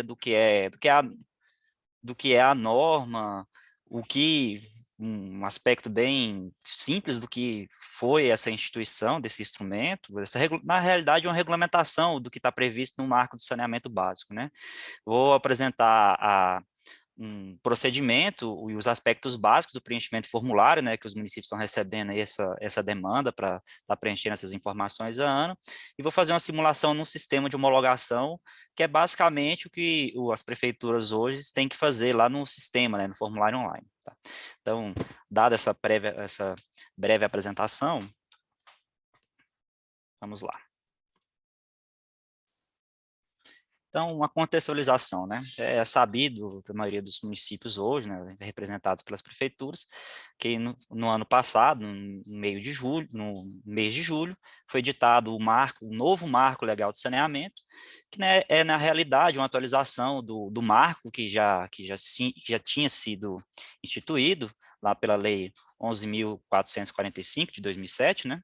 do que é a norma, um aspecto bem simples do que foi essa instituição, desse instrumento, na realidade é uma regulamentação do que está previsto no marco do saneamento básico, né? Vou apresentar um procedimento e os aspectos básicos do preenchimento de formulário, né, que os municípios estão recebendo aí essa demanda para estar preenchendo essas informações a ano, e vou fazer uma simulação num sistema de homologação, que é basicamente o que as prefeituras hoje têm que fazer lá no sistema, né, no formulário online. Tá? Então, dada essa breve apresentação, vamos lá. Então, uma contextualização, né? É sabido que a maioria dos municípios hoje, né, representados pelas prefeituras, que no ano passado, no mês de julho, foi editado o novo marco legal de saneamento, que, né, é, na realidade, uma atualização do marco que já tinha sido instituído lá pela Lei 11.445, de 2007, né?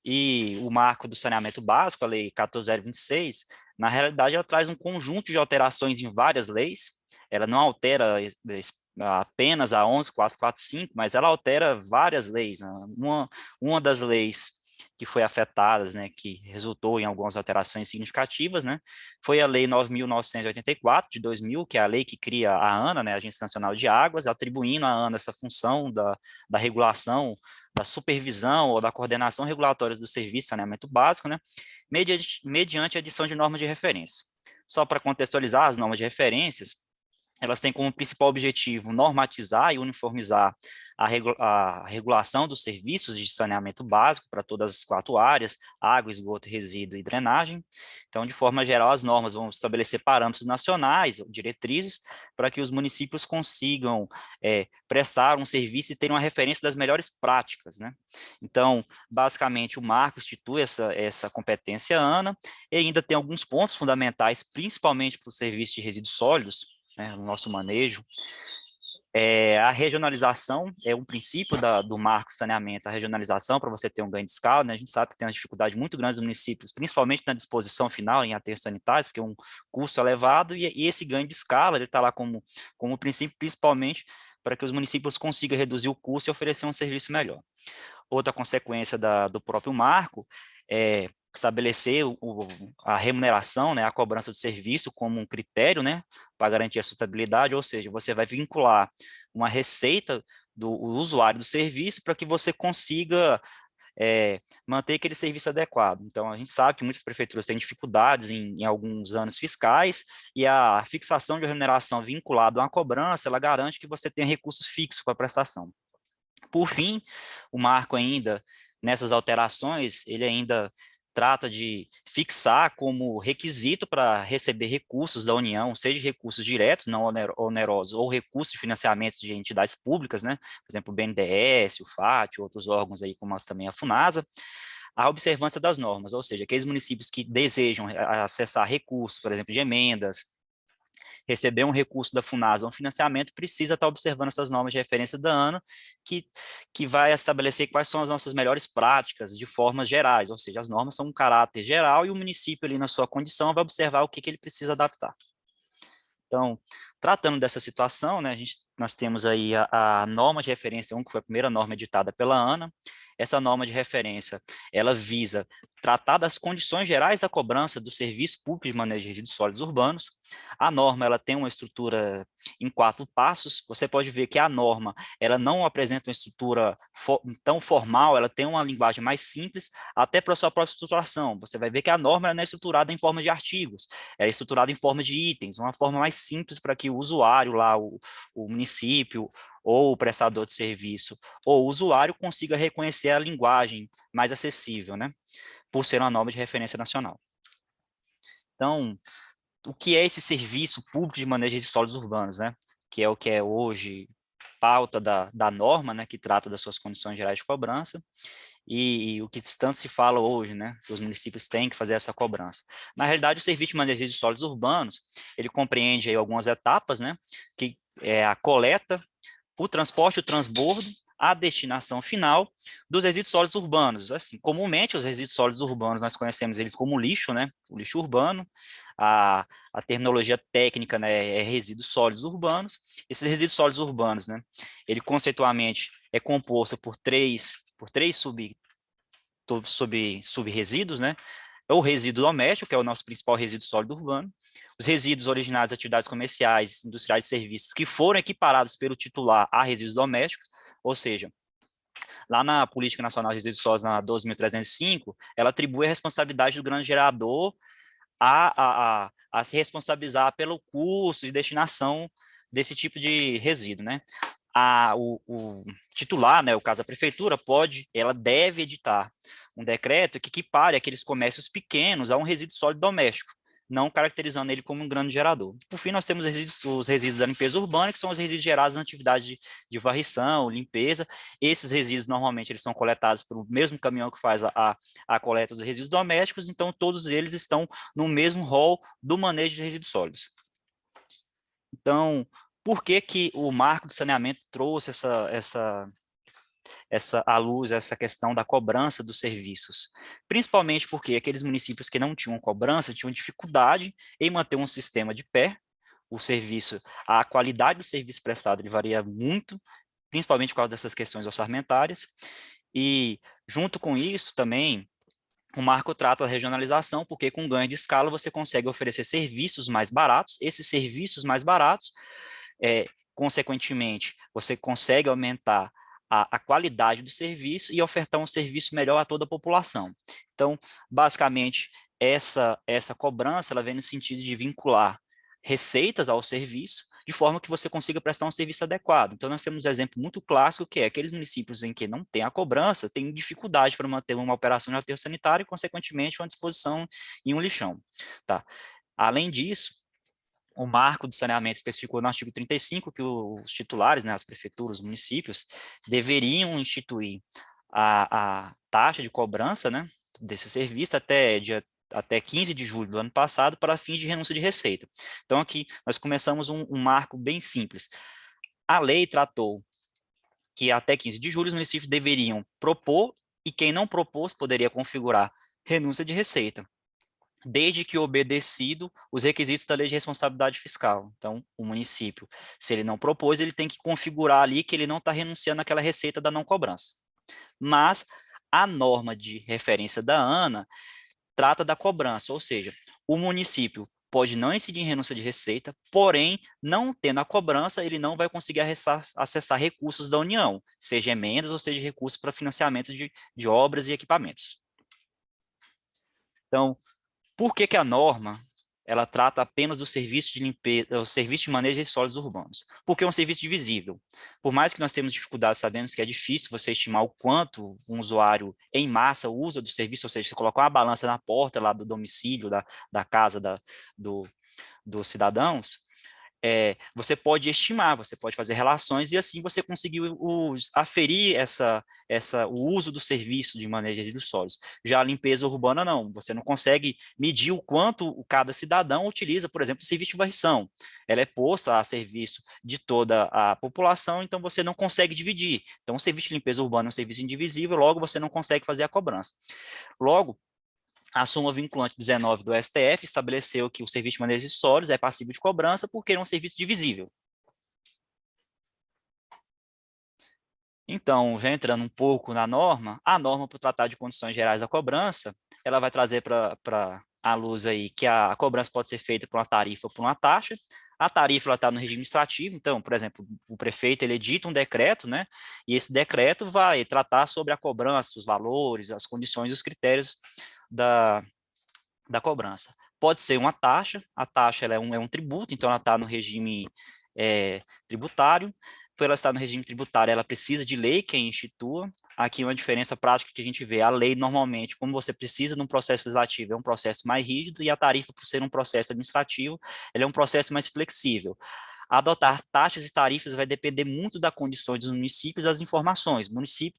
E o marco do saneamento básico, a Lei 14.026, na realidade ela traz um conjunto de alterações em várias leis, ela não altera apenas a 11.445, mas ela altera várias leis. Né? Uma das leis que foi afetadas, né, que resultou em algumas alterações significativas, né, foi a Lei 9.984, de 2000, que é a lei que cria a ANA, né, a Agência Nacional de Águas, atribuindo à ANA essa função da regulação, da supervisão ou da coordenação regulatória do serviço de saneamento básico, né, mediante a adição de normas de referência. Só para contextualizar as normas de referências, elas têm como principal objetivo normatizar e uniformizar a regulação dos serviços de saneamento básico para todas as 4 áreas, água, esgoto, resíduo e drenagem. Então, de forma geral, as normas vão estabelecer parâmetros nacionais, diretrizes, para que os municípios consigam prestar um serviço e ter uma referência das melhores práticas, né? Então, basicamente, o marco institui essa competência ANA, e ainda tem alguns pontos fundamentais, principalmente para o serviço de resíduos sólidos, né, no nosso manejo. A regionalização é um princípio do marco de saneamento, a regionalização para você ter um ganho de escala, né? A gente sabe que tem uma dificuldade muito grande dos municípios, principalmente na disposição final em aterros sanitários, porque é um custo elevado, e esse ganho de escala, ele está lá como princípio, principalmente para que os municípios consigam reduzir o custo e oferecer um serviço melhor. Outra consequência do próprio marco é estabelecer a remuneração, né, a cobrança do serviço como um critério, né, para garantir a sustentabilidade, ou seja, você vai vincular uma receita do usuário do serviço para que você consiga manter aquele serviço adequado. Então, a gente sabe que muitas prefeituras têm dificuldades em alguns anos fiscais, e a fixação de remuneração vinculada a uma cobrança, ela garante que você tenha recursos fixos para a prestação. Por fim, o marco ainda, nessas alterações, ele ainda trata de fixar como requisito para receber recursos da União, seja recursos diretos, não onerosos, ou recursos de financiamento de entidades públicas, né? Por exemplo, o BNDES, o FAT, outros órgãos aí, como também a FUNASA, a observância das normas, ou seja, aqueles municípios que desejam acessar recursos, por exemplo, de emendas, receber um recurso da FUNASA, um financiamento, precisa estar observando essas normas de referência da ANA, que vai estabelecer quais são as nossas melhores práticas de formas gerais, ou seja, as normas são um caráter geral e o município ali na sua condição vai observar o que ele precisa adaptar. Então, tratando dessa situação, né, nós temos aí a norma de referência 1, que foi a primeira norma editada pela ANA. Essa norma de referência, ela visa tratar das condições gerais da cobrança do serviço público de manejo de resíduos sólidos urbanos. A norma, ela tem uma estrutura em 4 passos. Você pode ver que a norma, ela não apresenta uma estrutura tão formal, ela tem uma linguagem mais simples, até para a sua própria estruturação. Você vai ver que a norma não é estruturada em forma de artigos, é estruturada em forma de itens, uma forma mais simples para que o usuário lá, o município, ou o prestador de serviço, ou o usuário consiga reconhecer a linguagem mais acessível, né? Por ser uma norma de referência nacional. Então, o que é esse serviço público de manejo de resíduos sólidos urbanos, né? Que é o que é hoje pauta da norma, né? Que trata das suas condições gerais de cobrança, e o que tanto se fala hoje, né, que os municípios têm que fazer essa cobrança. Na realidade, o serviço de manejo de sólidos urbanos, ele compreende aí algumas etapas, né, que é a coleta, o transporte, o transbordo, a destinação final dos resíduos sólidos urbanos. Assim, comumente, os resíduos sólidos urbanos, nós conhecemos eles como lixo, né, o lixo urbano, a terminologia técnica, né, é resíduos sólidos urbanos. Esses resíduos sólidos urbanos, né, ele conceitualmente é composto por três sub-resíduos, né? O resíduo doméstico, que é o nosso principal resíduo sólido urbano, os resíduos originários de atividades comerciais, industriais e serviços que foram equiparados pelo titular a resíduos domésticos, ou seja, lá na Política Nacional de Resíduos Sólidos, na 12.305, ela atribui a responsabilidade do grande gerador a se responsabilizar pelo custo de destinação desse tipo de resíduo, né? O titular, né, o caso da prefeitura, ela deve editar um decreto que equipare aqueles comércios pequenos a um resíduo sólido doméstico, não caracterizando ele como um grande gerador. Por fim, nós temos os resíduos da limpeza urbana, que são os resíduos gerados na atividade de varrição, limpeza. Esses resíduos, normalmente, eles são coletados pelo mesmo caminhão que faz a coleta dos resíduos domésticos, então todos eles estão no mesmo rol do manejo de resíduos sólidos. Então, por que que o marco do saneamento trouxe à luz essa questão da cobrança dos serviços? Principalmente porque aqueles municípios que não tinham cobrança tinham dificuldade em manter um sistema de pé. O serviço, a qualidade do serviço prestado ele varia muito, principalmente por causa dessas questões orçamentárias. E, junto com isso, também, o marco trata da regionalização, porque com ganho de escala você consegue oferecer serviços mais baratos. Esses serviços mais baratos, consequentemente, você consegue aumentar a qualidade do serviço e ofertar um serviço melhor a toda a população. Então, basicamente, essa cobrança ela vem no sentido de vincular receitas ao serviço, de forma que você consiga prestar um serviço adequado. Então, nós temos um exemplo muito clássico, que é aqueles municípios em que não tem a cobrança, têm dificuldade para manter uma operação de aterro sanitário e, consequentemente, uma disposição em um lixão. Tá? Além disso, o marco do saneamento especificou no artigo 35 que os titulares, né, as prefeituras, os municípios, deveriam instituir a taxa de cobrança, né, desse serviço até 15 de julho do ano passado para fins de renúncia de receita. Então, aqui nós começamos um marco bem simples. A lei tratou que até 15 de julho os municípios deveriam propor e quem não propôs poderia configurar renúncia de receita, desde que obedecido os requisitos da lei de responsabilidade fiscal. Então, o município, se ele não propôs, ele tem que configurar ali que ele não está renunciando àquela receita da não cobrança. Mas a norma de referência da ANA trata da cobrança, ou seja, o município pode não incidir em renúncia de receita, porém, não tendo a cobrança, ele não vai conseguir acessar recursos da União, seja emendas ou seja recursos para financiamento de obras e equipamentos. Então, por que que a norma ela trata apenas do serviço de limpeza, o serviço de manejo de sólidos urbanos? Porque é um serviço divisível. Por mais que nós temos dificuldades, sabemos que é difícil você estimar o quanto um usuário em massa usa do serviço, ou seja, você colocar uma balança na porta lá do domicílio, da casa dos cidadãos, você pode estimar, você pode fazer relações e assim você conseguiu aferir o uso do serviço de manejo de resíduos sólidos. Já a limpeza urbana não, você não consegue medir o quanto cada cidadão utiliza, por exemplo, o serviço de varrição. Ela é posta a serviço de toda a população, então você não consegue dividir. Então o serviço de limpeza urbana é um serviço indivisível, logo você não consegue fazer a cobrança. Logo, a súmula vinculante 19 do STF estabeleceu que o serviço de manejo de sólidos é passível de cobrança porque é um serviço divisível. Então, já entrando um pouco na norma, a norma para o Tratado de Condições Gerais da Cobrança, ela vai trazer para a luz aí que a cobrança pode ser feita por uma tarifa ou por uma taxa. A tarifa está no regime administrativo, então, por exemplo, o prefeito ele edita um decreto, né? E esse decreto vai tratar sobre a cobrança, os valores, as condições e os critérios da cobrança. Pode ser uma taxa, a taxa ela é um tributo, então ela está no regime tributário. Por ela estar no regime tributário, ela precisa de lei que a institua. Aqui uma diferença prática que a gente vê, a lei normalmente, como você precisa de um processo legislativo, é um processo mais rígido, e a tarifa, por ser um processo administrativo, ela é um processo mais flexível. Adotar taxas e tarifas vai depender muito das condições dos municípios e das informações.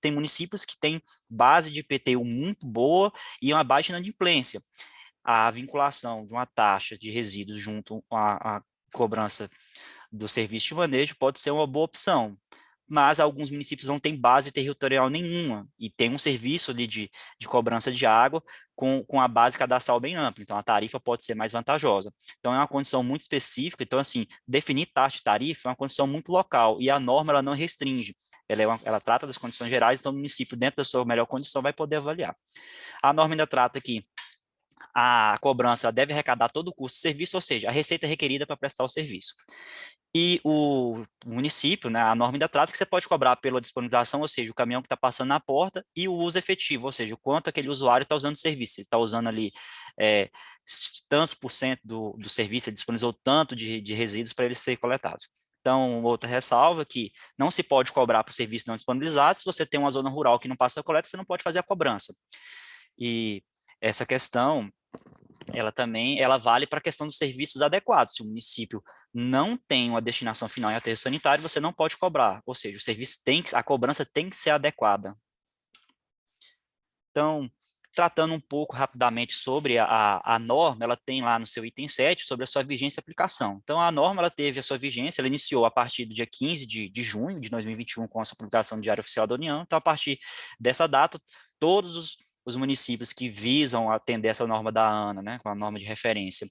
Tem municípios que têm base de IPTU muito boa e uma baixa inadimplência. A vinculação de uma taxa de resíduos junto à cobrança do serviço de manejo pode ser uma boa opção. mas alguns municípios não têm base territorial nenhuma e tem um serviço ali de cobrança de água com a base cadastral bem ampla, então a tarifa pode ser mais vantajosa. Então é uma condição muito específica, então assim, definir taxa de tarifa é uma condição muito local e a norma ela não restringe, ela trata das condições gerais, então o município dentro da sua melhor condição vai poder avaliar. A norma ainda trata que a cobrança deve arrecadar todo o custo do serviço, ou seja, a receita requerida para prestar o serviço. E o município, né, a norma ainda trata que você pode cobrar pela disponibilização, ou seja, o caminhão que está passando na porta, e o uso efetivo, ou seja, o quanto aquele usuário está usando o serviço. Ele está usando ali tantos por cento do serviço, ele disponibilizou tanto de resíduos para ele ser coletado. Então, outra ressalva é que não se pode cobrar por serviço não disponibilizado. Se você tem uma zona rural que não passa a coleta, você não pode fazer a cobrança. E essa questão ela vale para a questão dos serviços adequados. Se o município não tem uma destinação final em aterro sanitário, você não pode cobrar, ou seja, a cobrança tem que ser adequada. Então, tratando um pouco rapidamente sobre a norma, ela tem lá no seu item 7 sobre a sua vigência e aplicação. Então, a norma ela teve a sua vigência, ela iniciou a partir do dia 15 de junho de 2021 com a sua publicação no Diário Oficial da União. Então, a partir dessa data, todos os municípios que visam atender essa norma da ANA, né, com a norma de referência,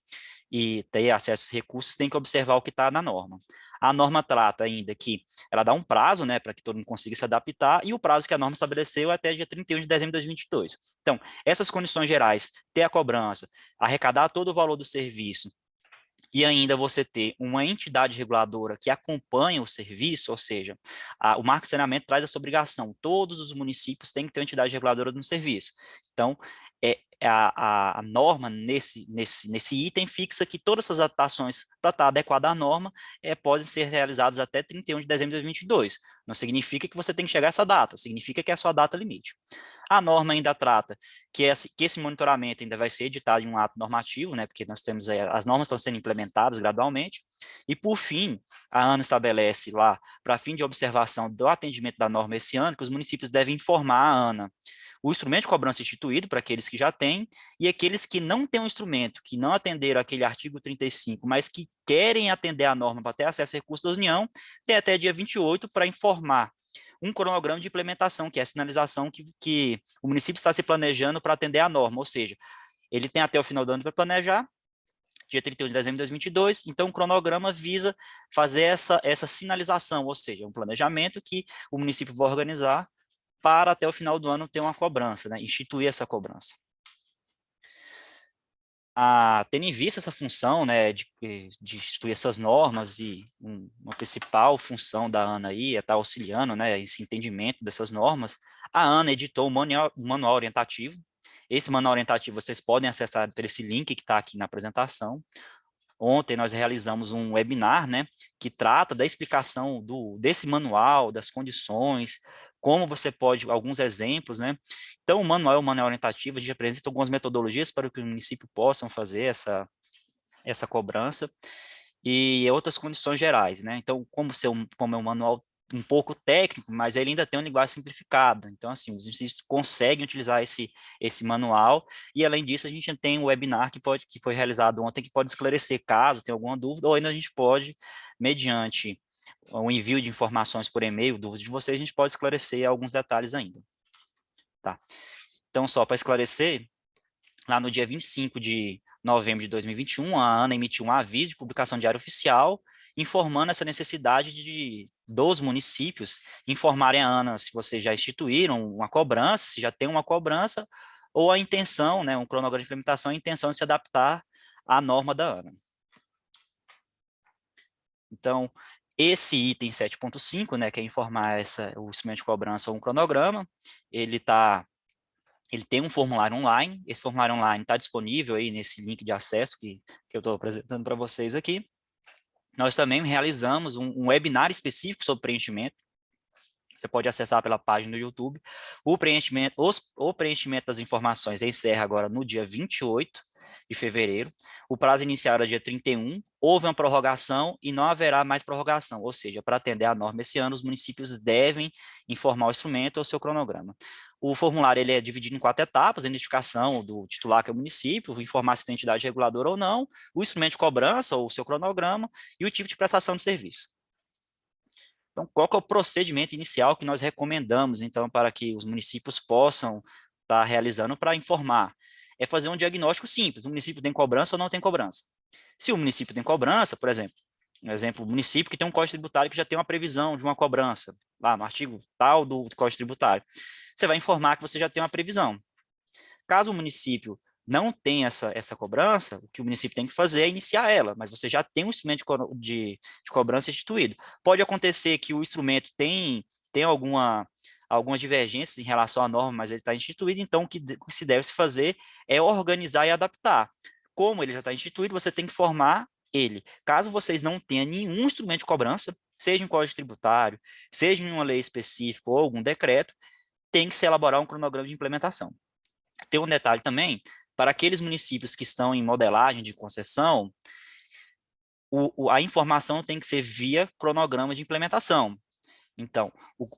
e ter acesso a esses recursos, têm que observar o que está na norma. A norma trata ainda que ela dá um prazo, né, para que todo mundo consiga se adaptar, e o prazo que a norma estabeleceu é até dia 31 de dezembro de 2022. Então, essas condições gerais, ter a cobrança, arrecadar todo o valor do serviço, e ainda você ter uma entidade reguladora que acompanha o serviço, ou seja, o marco de saneamento traz essa obrigação, todos os municípios têm que ter uma entidade reguladora no serviço. Então, a norma nesse item fixa que todas essas adaptações para estar adequada à norma podem ser realizadas até 31 de dezembro de 2022. Não significa que você tem que chegar a essa data, significa que é a sua data limite. A norma ainda trata que esse monitoramento ainda vai ser editado em um ato normativo, né, porque nós temos as normas estão sendo implementadas gradualmente, e por fim, a ANA estabelece lá, para fim de observação do atendimento da norma esse ano, que os municípios devem informar a ANA o instrumento de cobrança instituído para aqueles que já têm, e aqueles que não têm um instrumento, que não atenderam aquele artigo 35, mas que querem atender a norma para ter acesso a recursos da União, tem até dia 28 para informar um cronograma de implementação, que é a sinalização que o município está se planejando para atender a norma, ou seja, ele tem até o final do ano para planejar, dia 31 de dezembro de 2022, então o cronograma visa fazer essa sinalização, ou seja, um planejamento que o município vai organizar para até o final do ano ter uma cobrança, né, instituir essa cobrança. Tendo em vista essa função, né, de instituir essas normas e uma principal função da ANA aí é estar auxiliando, né, esse entendimento dessas normas, a ANA editou um manual orientativo. Esse manual orientativo vocês podem acessar por esse link que está aqui na apresentação. Ontem nós realizamos um webinar, né, que trata da explicação desse manual, das condições, como você pode, alguns exemplos, né. Então, o manual é um manual orientativo, a gente apresenta algumas metodologias para que o município possam fazer essa cobrança e outras condições gerais, né. Então, como é um manual um pouco técnico, mas ele ainda tem uma linguagem simplificada. Então, assim, os municípios conseguem utilizar esse manual e, além disso, a gente tem um webinar que foi realizado ontem, que pode esclarecer caso tenha alguma dúvida, ou ainda a gente pode, mediante o envio de informações por e-mail, dúvidas de vocês, a gente pode esclarecer alguns detalhes ainda. Tá? Então, só para esclarecer, lá no dia 25 de novembro de 2021, a ANA emitiu um aviso de publicação diária oficial, informando essa necessidade dos municípios informarem a ANA se vocês já instituíram uma cobrança, se já tem uma cobrança, ou a intenção, né, um cronograma de implementação, a intenção de se adaptar à norma da ANA. Então, esse item 7.5, né, que é informar o instrumento de cobrança ou um cronograma, ele tem um formulário online, esse formulário online está disponível aí nesse link de acesso que eu estou apresentando para vocês aqui. Nós também realizamos um webinar específico sobre preenchimento, você pode acessar pela página do YouTube. O preenchimento das informações encerra agora no dia 28 de fevereiro. O prazo inicial era dia 31, houve uma prorrogação e não haverá mais prorrogação, ou seja, para atender a norma esse ano, os municípios devem informar o instrumento ou seu cronograma. O formulário ele é dividido em 4 etapas: a identificação do titular, que é o município, informar se tem entidade reguladora ou não, o instrumento de cobrança ou o seu cronograma e o tipo de prestação de serviço. Então, qual que é o procedimento inicial que nós recomendamos, então, para que os municípios possam estar realizando para informar? É fazer um diagnóstico simples, o município tem cobrança ou não tem cobrança. Se o município tem cobrança, por exemplo, o município que tem um código tributário que já tem uma previsão de uma cobrança, lá no artigo tal do Código Tributário, você vai informar que você já tem uma previsão. Caso o município não tenha essa cobrança, o que o município tem que fazer é iniciar ela, mas você já tem um instrumento de cobrança instituído. Pode acontecer que o instrumento tem algumas divergências em relação à norma, mas ele está instituído, então o que se deve se fazer é organizar e adaptar. Como ele já está instituído, você tem que formar ele. Caso vocês não tenham nenhum instrumento de cobrança, seja em código tributário, seja em uma lei específica ou algum decreto, tem que se elaborar um cronograma de implementação. Tem um detalhe também, para aqueles municípios que estão em modelagem de concessão, a informação tem que ser via cronograma de implementação. Então,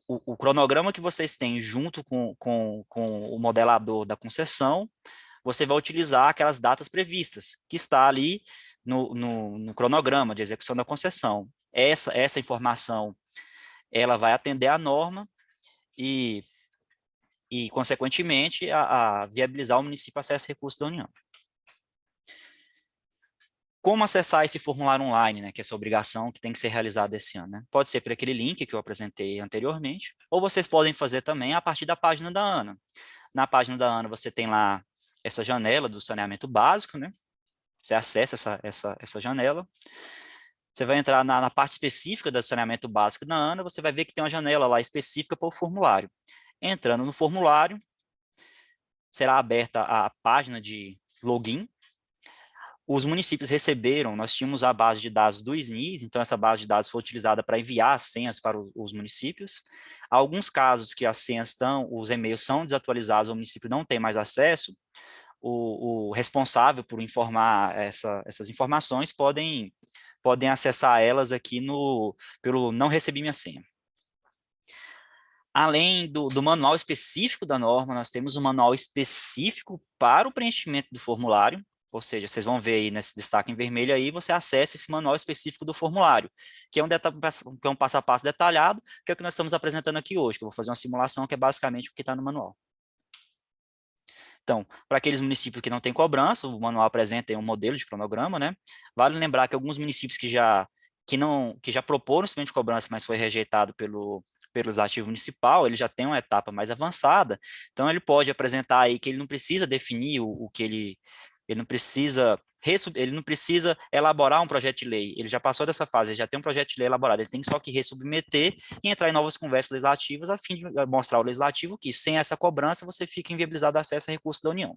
o cronograma que vocês têm junto com o modelador da concessão, você vai utilizar aquelas datas previstas, que está ali no cronograma de execução da concessão. Essa informação, ela vai atender à norma e consequentemente, a viabilizar o município acesso a recursos da União. Como acessar esse formulário online, né, que é essa obrigação que tem que ser realizada esse ano? Né? Pode ser por aquele link que eu apresentei anteriormente, ou vocês podem fazer também a partir da página da ANA. Na página da ANA você tem lá essa janela do saneamento básico, né? Você acessa essa janela. Você vai entrar na parte específica do saneamento básico da ANA, você vai ver que tem uma janela lá específica para o formulário. Entrando no formulário, será aberta a página de login. Os municípios receberam, nós tínhamos a base de dados do SNIS, então essa base de dados foi utilizada para enviar as senhas para os municípios. Há alguns casos que as senhas os e-mails são desatualizados, o município não tem mais acesso, o responsável por informar essas informações podem acessar elas aqui pelo não recebi minha senha. Além do manual específico da norma, nós temos um manual específico para o preenchimento do formulário, ou seja, vocês vão ver aí nesse destaque em vermelho aí, você acessa esse manual específico do formulário, que é um passo a passo detalhado, que é o que nós estamos apresentando aqui hoje, que eu vou fazer uma simulação que é basicamente o que está no manual. Então, para aqueles municípios que não têm cobrança, o manual apresenta um modelo de cronograma, né? Vale lembrar que alguns municípios que já proporam instrumento de cobrança, mas foi rejeitado pelo legislativo municipal, ele já tem uma etapa mais avançada, então ele pode apresentar aí que ele não precisa definir o que ele não precisa elaborar um projeto de lei, ele já passou dessa fase, ele já tem um projeto de lei elaborado, ele tem só que ressubmeter e entrar em novas conversas legislativas a fim de mostrar ao legislativo que sem essa cobrança você fica inviabilizado acesso a recursos da União.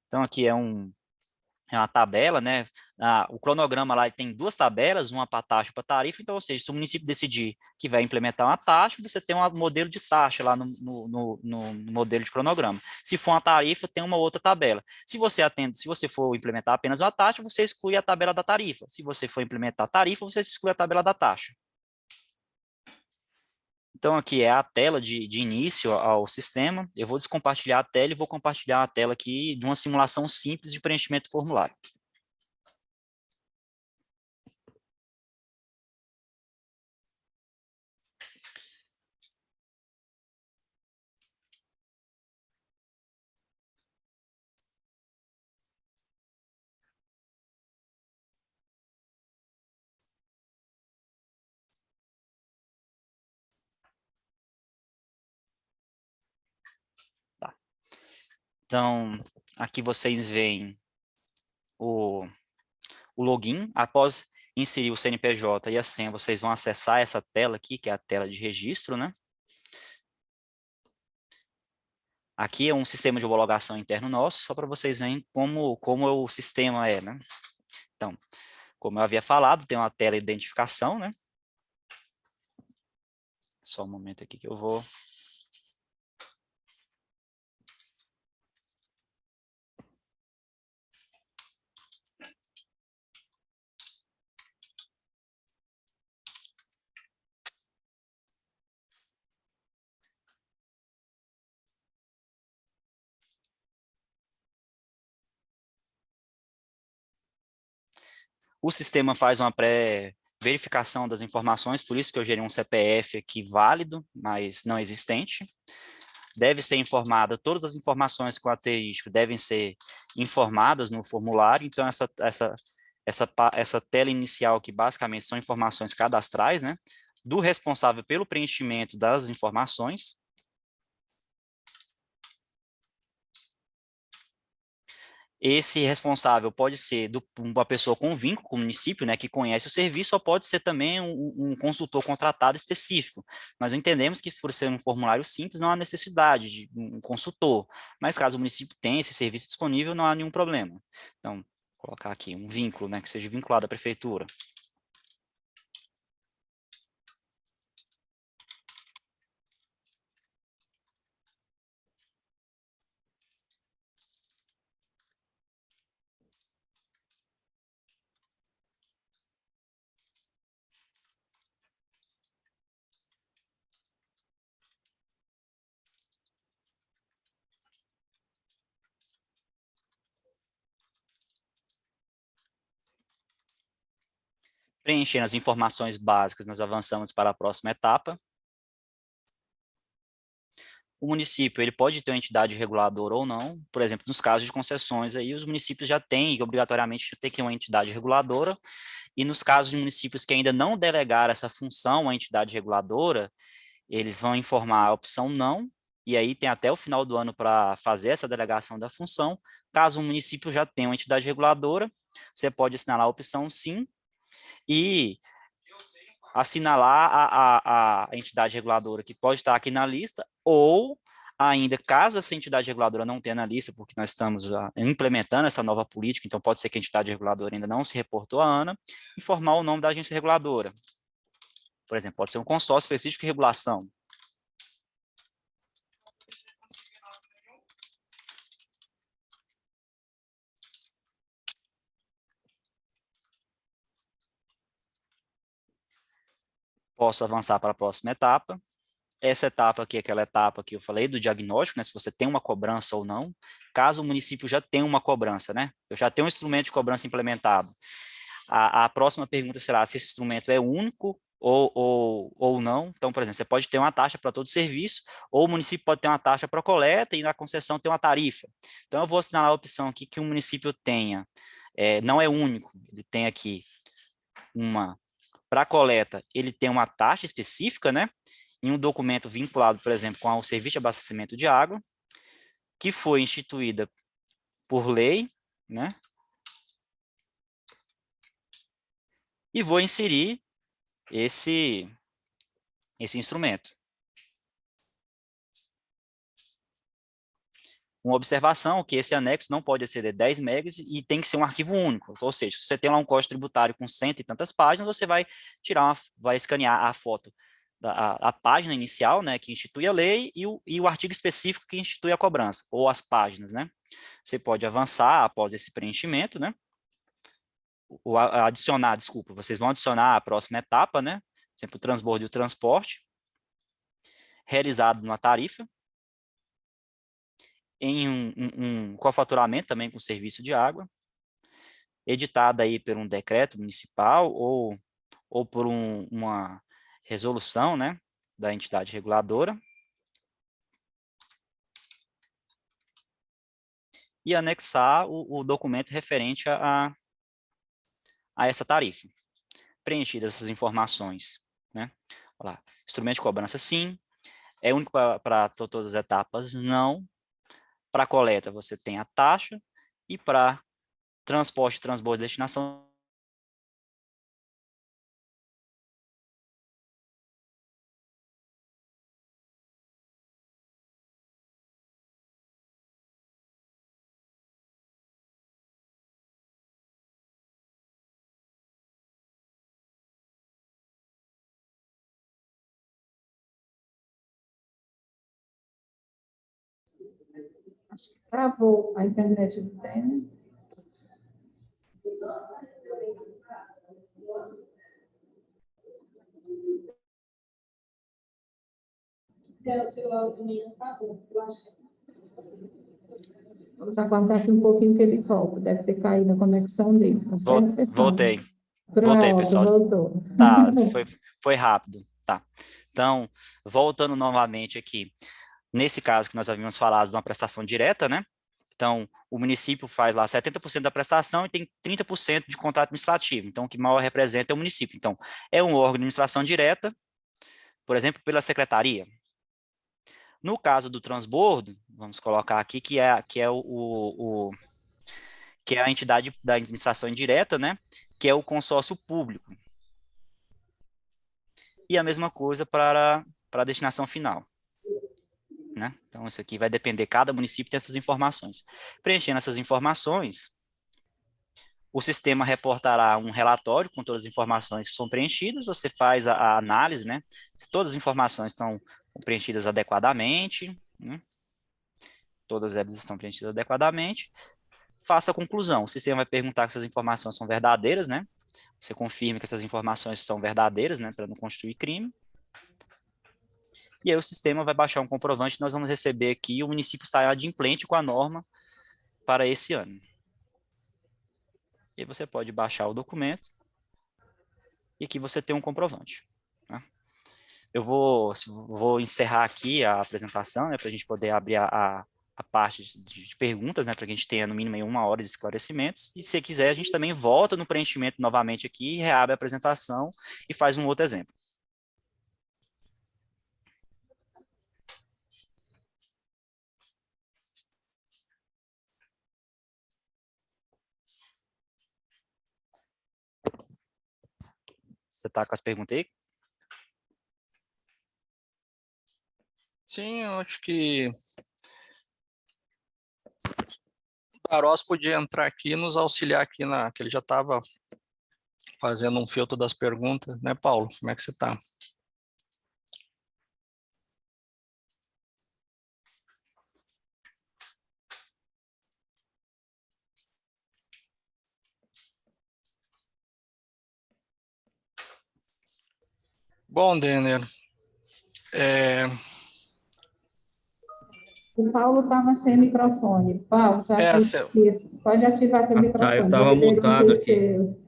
Então aqui é uma tabela, né? O cronograma lá tem duas tabelas, uma para taxa e para tarifa, então, ou seja, se o município decidir que vai implementar uma taxa, você tem um modelo de taxa lá no modelo de cronograma. Se for uma tarifa, tem uma outra tabela. Se você for implementar apenas uma taxa, você exclui a tabela da tarifa. Se você for implementar a tarifa, você exclui a tabela da taxa. Então, aqui é a tela de início ao sistema. Eu vou descompartilhar a tela e vou compartilhar a tela aqui de uma simulação simples de preenchimento do formulário. Tá. Então, aqui vocês veem o login. Após inserir o CNPJ e a senha, vocês vão acessar essa tela aqui, que é a tela de registro, né? Aqui é um sistema de homologação interno nosso, só para vocês verem como o sistema é, né? Então, como eu havia falado, tem uma tela de identificação, né? Só um momento aqui que eu vou... O sistema faz uma verificação das informações, por isso que eu gerei um CPF aqui válido, mas não existente. Deve ser informada, todas as informações com asterisco devem ser informadas no formulário, então essa tela inicial que basicamente são informações cadastrais, né, do responsável pelo preenchimento das informações. Esse responsável pode ser uma pessoa com vínculo com o município, né, que conhece o serviço, ou pode ser também um consultor contratado específico. Nós entendemos que, por ser um formulário simples, não há necessidade de um consultor, mas caso o município tenha esse serviço disponível, não há nenhum problema. Então, vou colocar aqui um vínculo, né, que seja vinculado à prefeitura. Preenchendo as informações básicas, nós avançamos para a próxima etapa. O município ele pode ter uma entidade reguladora ou não, por exemplo, nos casos de concessões, aí os municípios já têm, obrigatoriamente, ter que ter uma entidade reguladora, e nos casos de municípios que ainda não delegaram essa função à entidade reguladora, eles vão informar a opção não, e aí tem até o final do ano para fazer essa delegação da função. Caso o município já tenha uma entidade reguladora, você pode assinalar a opção sim, e assinalar a entidade reguladora que pode estar aqui na lista, ou ainda, caso essa entidade reguladora não tenha na lista, porque nós estamos implementando essa nova política, então pode ser que a entidade reguladora ainda não se reportou à ANA, informar o nome da agência reguladora. Por exemplo, pode ser um consórcio específico de regulação. Posso avançar para a próxima etapa. Essa etapa aqui é aquela etapa que eu falei do diagnóstico, né, se você tem uma cobrança ou não. Caso o município já tenha uma cobrança, né, eu já tenho um instrumento de cobrança implementado. A próxima pergunta será se esse instrumento é único ou não. Então, por exemplo, você pode ter uma taxa para todo serviço, ou o município pode ter uma taxa para coleta e na concessão tem uma tarifa. Então, eu vou assinalar a opção aqui que o município tenha, não é único, ele tem aqui uma, para coleta, ele tem uma taxa específica, né? Em um documento vinculado, por exemplo, com o serviço de abastecimento de água, que foi instituída por lei, né? E vou inserir esse instrumento. Uma observação que esse anexo não pode exceder 10 megas e tem que ser um arquivo único, ou seja, se você tem lá um código tributário com 100 e tantas páginas, você vai vai escanear a foto a página inicial, né, que institui a lei, e o artigo específico que institui a cobrança, ou as páginas, né. Você pode avançar após esse preenchimento, né, ou adicionar, desculpa, vocês vão adicionar a próxima etapa, né, por exemplo, o transbordo e o transporte, realizado numa tarifa, em um cofaturamento também com serviço de água, editada aí por um decreto municipal ou por uma resolução, né, da entidade reguladora, e anexar o documento referente a essa tarifa. Preenchidas essas informações, né? Olha lá, instrumento de cobrança sim, é único para todas as etapas, não. Para coleta você tem a taxa, e para transporte, transbordo e destinação Travou a internet do Tênis. Vamos aguardar aqui um pouquinho que ele volta. Deve ter caído a conexão dele. Tá certo, pessoal? Voltei. Voltei, Pronto, pessoal. voltou. Tá, foi rápido. Tá. Então, voltando novamente aqui. Nesse caso que nós havíamos falado de uma prestação direta, né? Então, o município faz lá 70% da prestação e tem 30% de contrato administrativo. Então, o que maior representa é o município. Então, é um órgão de administração direta, por exemplo, pela secretaria. No caso do transbordo, vamos colocar aqui que é a entidade da administração indireta, né? Que é o consórcio público. E a mesma coisa para a destinação final. Né? Então, isso aqui vai depender, cada município tem essas informações. Preenchendo essas informações, o sistema reportará um relatório com todas as informações que são preenchidas, você faz a análise, né? Se todas as informações estão preenchidas adequadamente, né? Todas elas estão preenchidas adequadamente, faça a conclusão. O sistema vai perguntar se essas informações são verdadeiras, né? Você confirma que essas informações são verdadeiras, né? Para não constituir crime. E aí o sistema vai baixar um comprovante, nós vamos receber aqui, o município está adimplente com a norma para esse ano. E aí você pode baixar o documento e aqui você tem um comprovante. Né? Eu vou encerrar aqui a apresentação, né, para a gente poder abrir a parte de perguntas, né, para que a gente tenha no mínimo 1 hora de esclarecimentos. E se quiser, a gente também volta no preenchimento novamente aqui, reabre a apresentação e faz um outro exemplo. Você está com as perguntas aí? Sim, eu acho que o Darós podia entrar aqui e nos auxiliar aqui, que ele já estava fazendo um filtro das perguntas, né, Paulo? Como é que você está? Bom, Denner, O Paulo estava sem microfone. Paulo, já essa pode ativar seu Tá, eu microfone. estava Houve mutado perguntas aqui.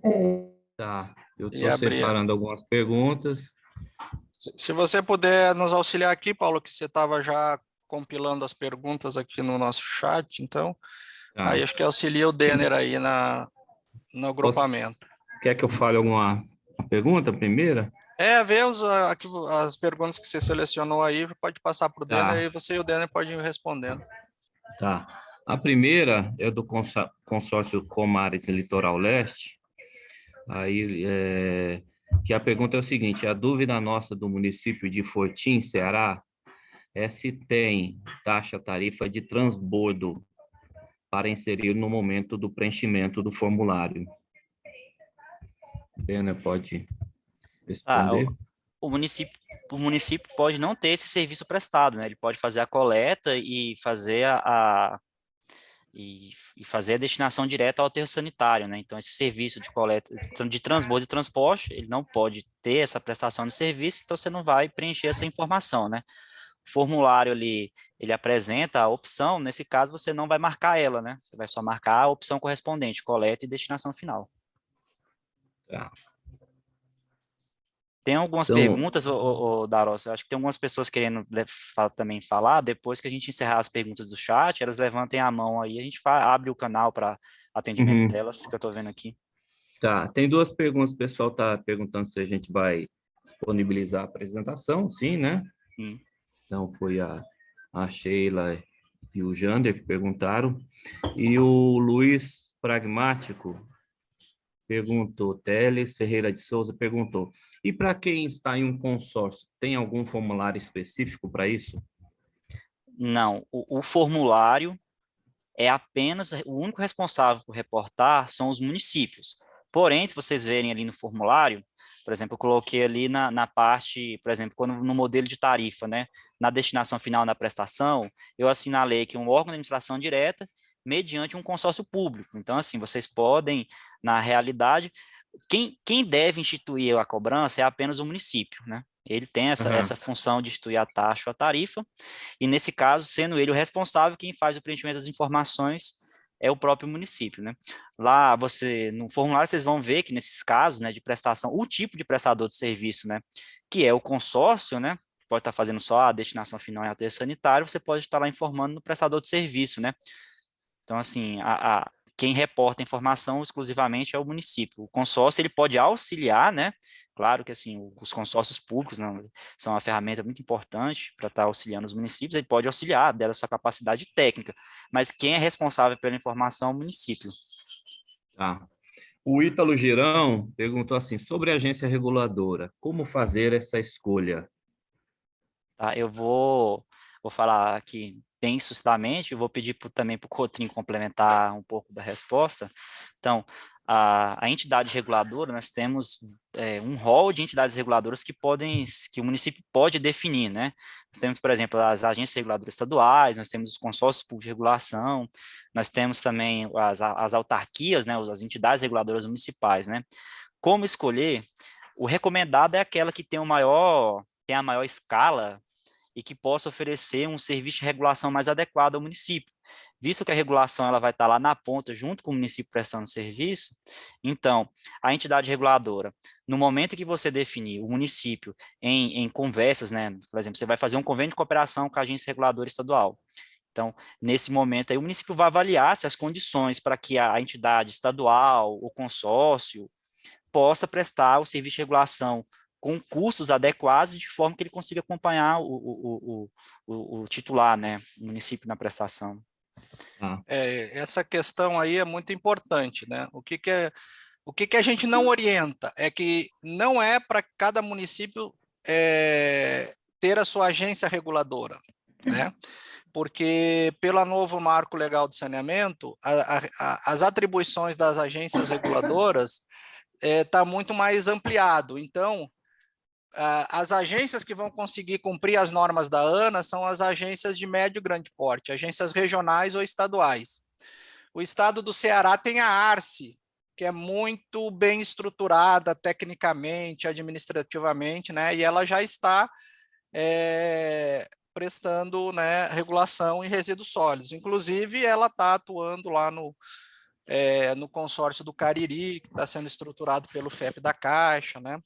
seu. Tá, eu e estou abrir. separando algumas perguntas. Se você puder nos auxiliar aqui, Paulo, que você estava já compilando as perguntas aqui no nosso chat, então, Tá. aí acho que auxilia o Denner aí no agrupamento. Quer que eu fale alguma pergunta primeira? Vê as perguntas que você selecionou aí, pode passar para o Denner, e você e o Denner podem ir respondendo. Tá. A primeira é do consórcio Comares Litoral Leste. Aí, que a pergunta é o seguinte: a dúvida nossa do município de Fortim, Ceará, é se tem tarifa de transbordo para inserir no momento do preenchimento do formulário. Pena, pode responder. O município pode não ter esse serviço prestado, né? Ele pode fazer a coleta e fazer fazer a destinação direta ao aterro sanitário, né? Então, esse serviço de coleta, de transbordo e transporte, ele não pode ter essa prestação de serviço, então você não vai preencher essa informação, né? O formulário ali, ele apresenta a opção, nesse caso você não vai marcar ela, né? Você vai só marcar a opção correspondente, coleta e destinação final. Tá. Tem algumas perguntas, Daros, eu acho que tem algumas pessoas querendo também falar, depois que a gente encerrar as perguntas do chat, elas levantem a mão aí, a gente abre o canal para atendimento delas, que eu estou vendo aqui. Tá, tem duas perguntas, o pessoal está perguntando se a gente vai disponibilizar a apresentação, sim, né? Então, foi a Sheila e o Jander que perguntaram, e o Luiz Pragmático perguntou, Teles Ferreira de Souza perguntou, e para quem está em um consórcio, tem algum formulário específico para isso? Não, o formulário é apenas, o único responsável por reportar são os municípios. Porém, se vocês verem ali no formulário, por exemplo, eu coloquei ali na parte, por exemplo, quando no modelo de tarifa, né, na destinação final da prestação, eu assinalei que um órgão de administração direta mediante um consórcio público. Então, assim, vocês podem, na realidade, quem deve instituir a cobrança é apenas o município, né? Ele tem essa função de instituir a taxa ou a tarifa, e nesse caso, sendo ele o responsável, quem faz o preenchimento das informações é o próprio município, né? Lá, no formulário, vocês vão ver que nesses casos, né, de prestação, o tipo de prestador de serviço, né, que é o consórcio, né, pode estar fazendo só a destinação final em aterro sanitário, você pode estar lá informando no prestador de serviço, né? Então, assim, quem reporta a informação exclusivamente é o município. O consórcio, ele pode auxiliar, né? Claro que, assim, os consórcios públicos são uma ferramenta muito importante para estar auxiliando os municípios, ele pode auxiliar, dela sua capacidade técnica, mas quem é responsável pela informação é o município. Tá. O Ítalo Girão perguntou assim, sobre a agência reguladora, como fazer essa escolha? Tá, eu vou falar aqui bem sucintamente, eu vou pedir também para o Cotrim complementar um pouco da resposta. Então, a entidade reguladora, nós temos um rol de entidades reguladoras que o município pode definir, né? Nós temos, por exemplo, as agências reguladoras estaduais, nós temos os consórcios públicos de regulação, nós temos também as autarquias, né? As entidades reguladoras municipais, né? Como escolher? O recomendado é aquela que tem a maior escala e que possa oferecer um serviço de regulação mais adequado ao município. Visto que a regulação ela vai estar lá na ponta, junto com o município prestando serviço, então, a entidade reguladora, no momento que você definir o município em conversas, né, por exemplo, você vai fazer um convênio de cooperação com a agência reguladora estadual. Então, nesse momento, aí, o município vai avaliar se as condições para que a entidade estadual, o consórcio, possa prestar o serviço de regulação com custos adequados, de forma que ele consiga acompanhar o titular, né, o município na prestação. Essa questão aí é muito importante, né? O que a gente não orienta é que não é para cada município ter a sua agência reguladora, né? Porque pelo novo marco legal de saneamento, as atribuições das agências reguladoras está muito mais ampliado. Então, as agências que vão conseguir cumprir as normas da ANA são as agências de médio e grande porte, agências regionais ou estaduais. O estado do Ceará tem a ARCE, que é muito bem estruturada tecnicamente, administrativamente, né? E ela já está prestando, né, regulação em resíduos sólidos. Inclusive, ela está atuando lá no consórcio do Cariri, que está sendo estruturado pelo FEP da Caixa, né?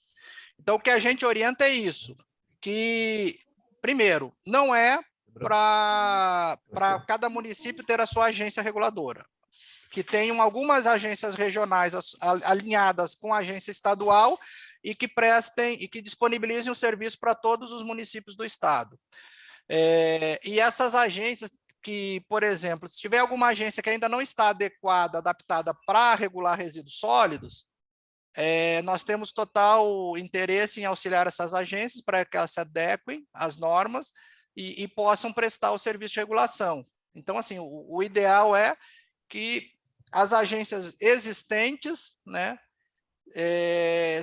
Então, o que a gente orienta é isso, que, primeiro, não é para cada município ter a sua agência reguladora, que tenham algumas agências regionais alinhadas com a agência estadual e que prestem e que disponibilizem o serviço para todos os municípios do estado. E essas agências que, por exemplo, se tiver alguma agência que ainda não está adequada, adaptada para regular resíduos sólidos, nós temos total interesse em auxiliar essas agências para que elas se adequem às normas e possam prestar o serviço de regulação. Então, assim, o ideal é que as agências existentes, né,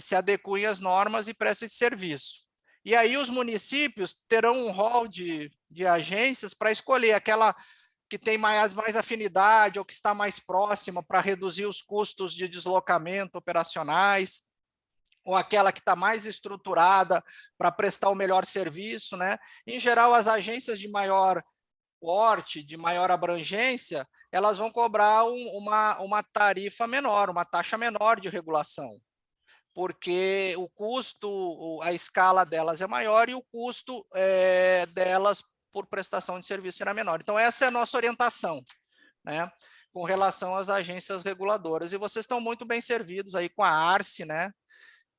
se adequem às normas e prestem esse serviço. E aí os municípios terão um rol de agências para escolher aquela que tem mais afinidade ou que está mais próxima para reduzir os custos de deslocamento operacionais, ou aquela que está mais estruturada para prestar o melhor serviço, né? Em geral, as agências de maior porte, de maior abrangência, elas vão cobrar uma tarifa menor, uma taxa menor de regulação, porque o custo, a escala delas é maior e o custo delas por prestação de serviço será menor. Então, essa é a nossa orientação, né, com relação às agências reguladoras. E vocês estão muito bem servidos aí com a ARCE, né,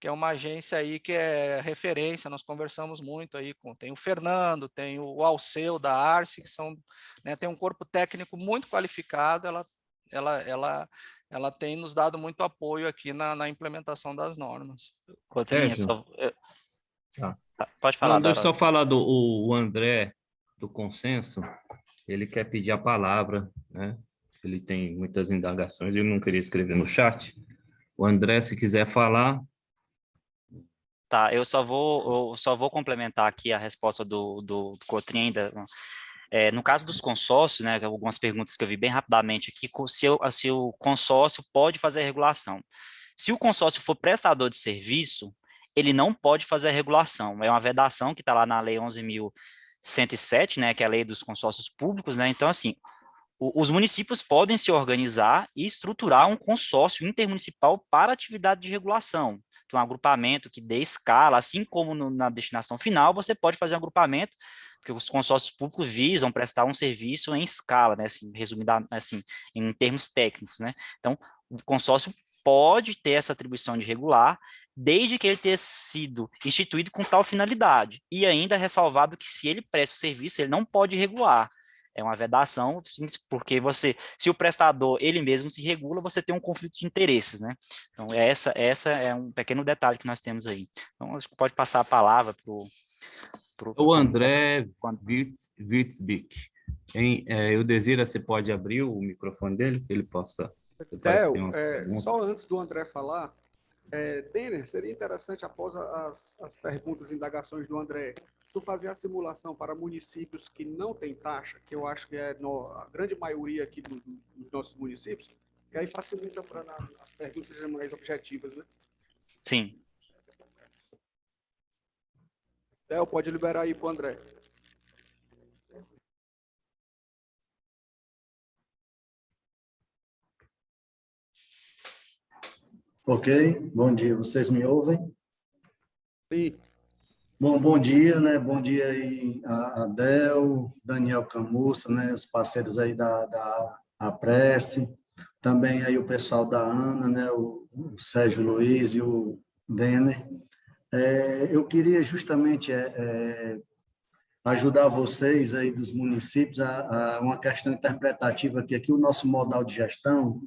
que é uma agência aí que é referência, nós conversamos muito aí tem o Fernando, tem o Alceu da ARCE, que são, né, tem um corpo técnico muito qualificado, ela tem nos dado muito apoio aqui na implementação das normas. Cotrim, pode falar. Não, deixa eu só falar o André, do Consenso, ele quer pedir a palavra, né? Ele tem muitas indagações, ele não queria escrever no chat. O André, se quiser falar. Tá, eu só vou complementar aqui a resposta do Cotrim ainda. No caso dos consórcios, né, algumas perguntas que eu vi bem rapidamente aqui, se o consórcio pode fazer a regulação. Se o consórcio for prestador de serviço, ele não pode fazer a regulação. É uma vedação que está lá na Lei 11.107, né, que é a Lei dos Consórcios Públicos, né? Então, assim, os municípios podem se organizar e estruturar um consórcio intermunicipal para atividade de regulação. Então, um agrupamento que dê escala, assim como na destinação final, você pode fazer um agrupamento, porque os consórcios públicos visam prestar um serviço em escala, né, assim, resumidamente, assim, em termos técnicos, né? Então, o consórcio pode ter essa atribuição de regular, desde que ele tenha sido instituído com tal finalidade, e ainda ressalvado que se ele presta o serviço, ele não pode regular. É uma vedação, porque se o prestador ele mesmo se regula, você tem um conflito de interesses, né? Então, essa é um pequeno detalhe que nós temos aí. Então, acho que pode passar a palavra para o André Witzbick. Eu desejo, você pode abrir o microfone dele, que ele possa... Só antes do André falar, Denner, seria interessante, após as perguntas e indagações do André, tu fazer a simulação para municípios que não têm taxa, que eu acho que é a grande maioria aqui dos nossos municípios, que aí facilita para as perguntas sejam mais objetivas, né? Sim. Pode liberar aí para o André. Ok, bom dia, vocês me ouvem? Sim. Bom dia, né? Bom dia aí a Adel, Daniel Camussa, né? Os parceiros aí da Apresse, também aí o pessoal da ANA, né? O Sérgio Luiz e o Denner. Eu queria justamente ajudar vocês aí dos municípios a uma questão interpretativa aqui o nosso modal de gestão,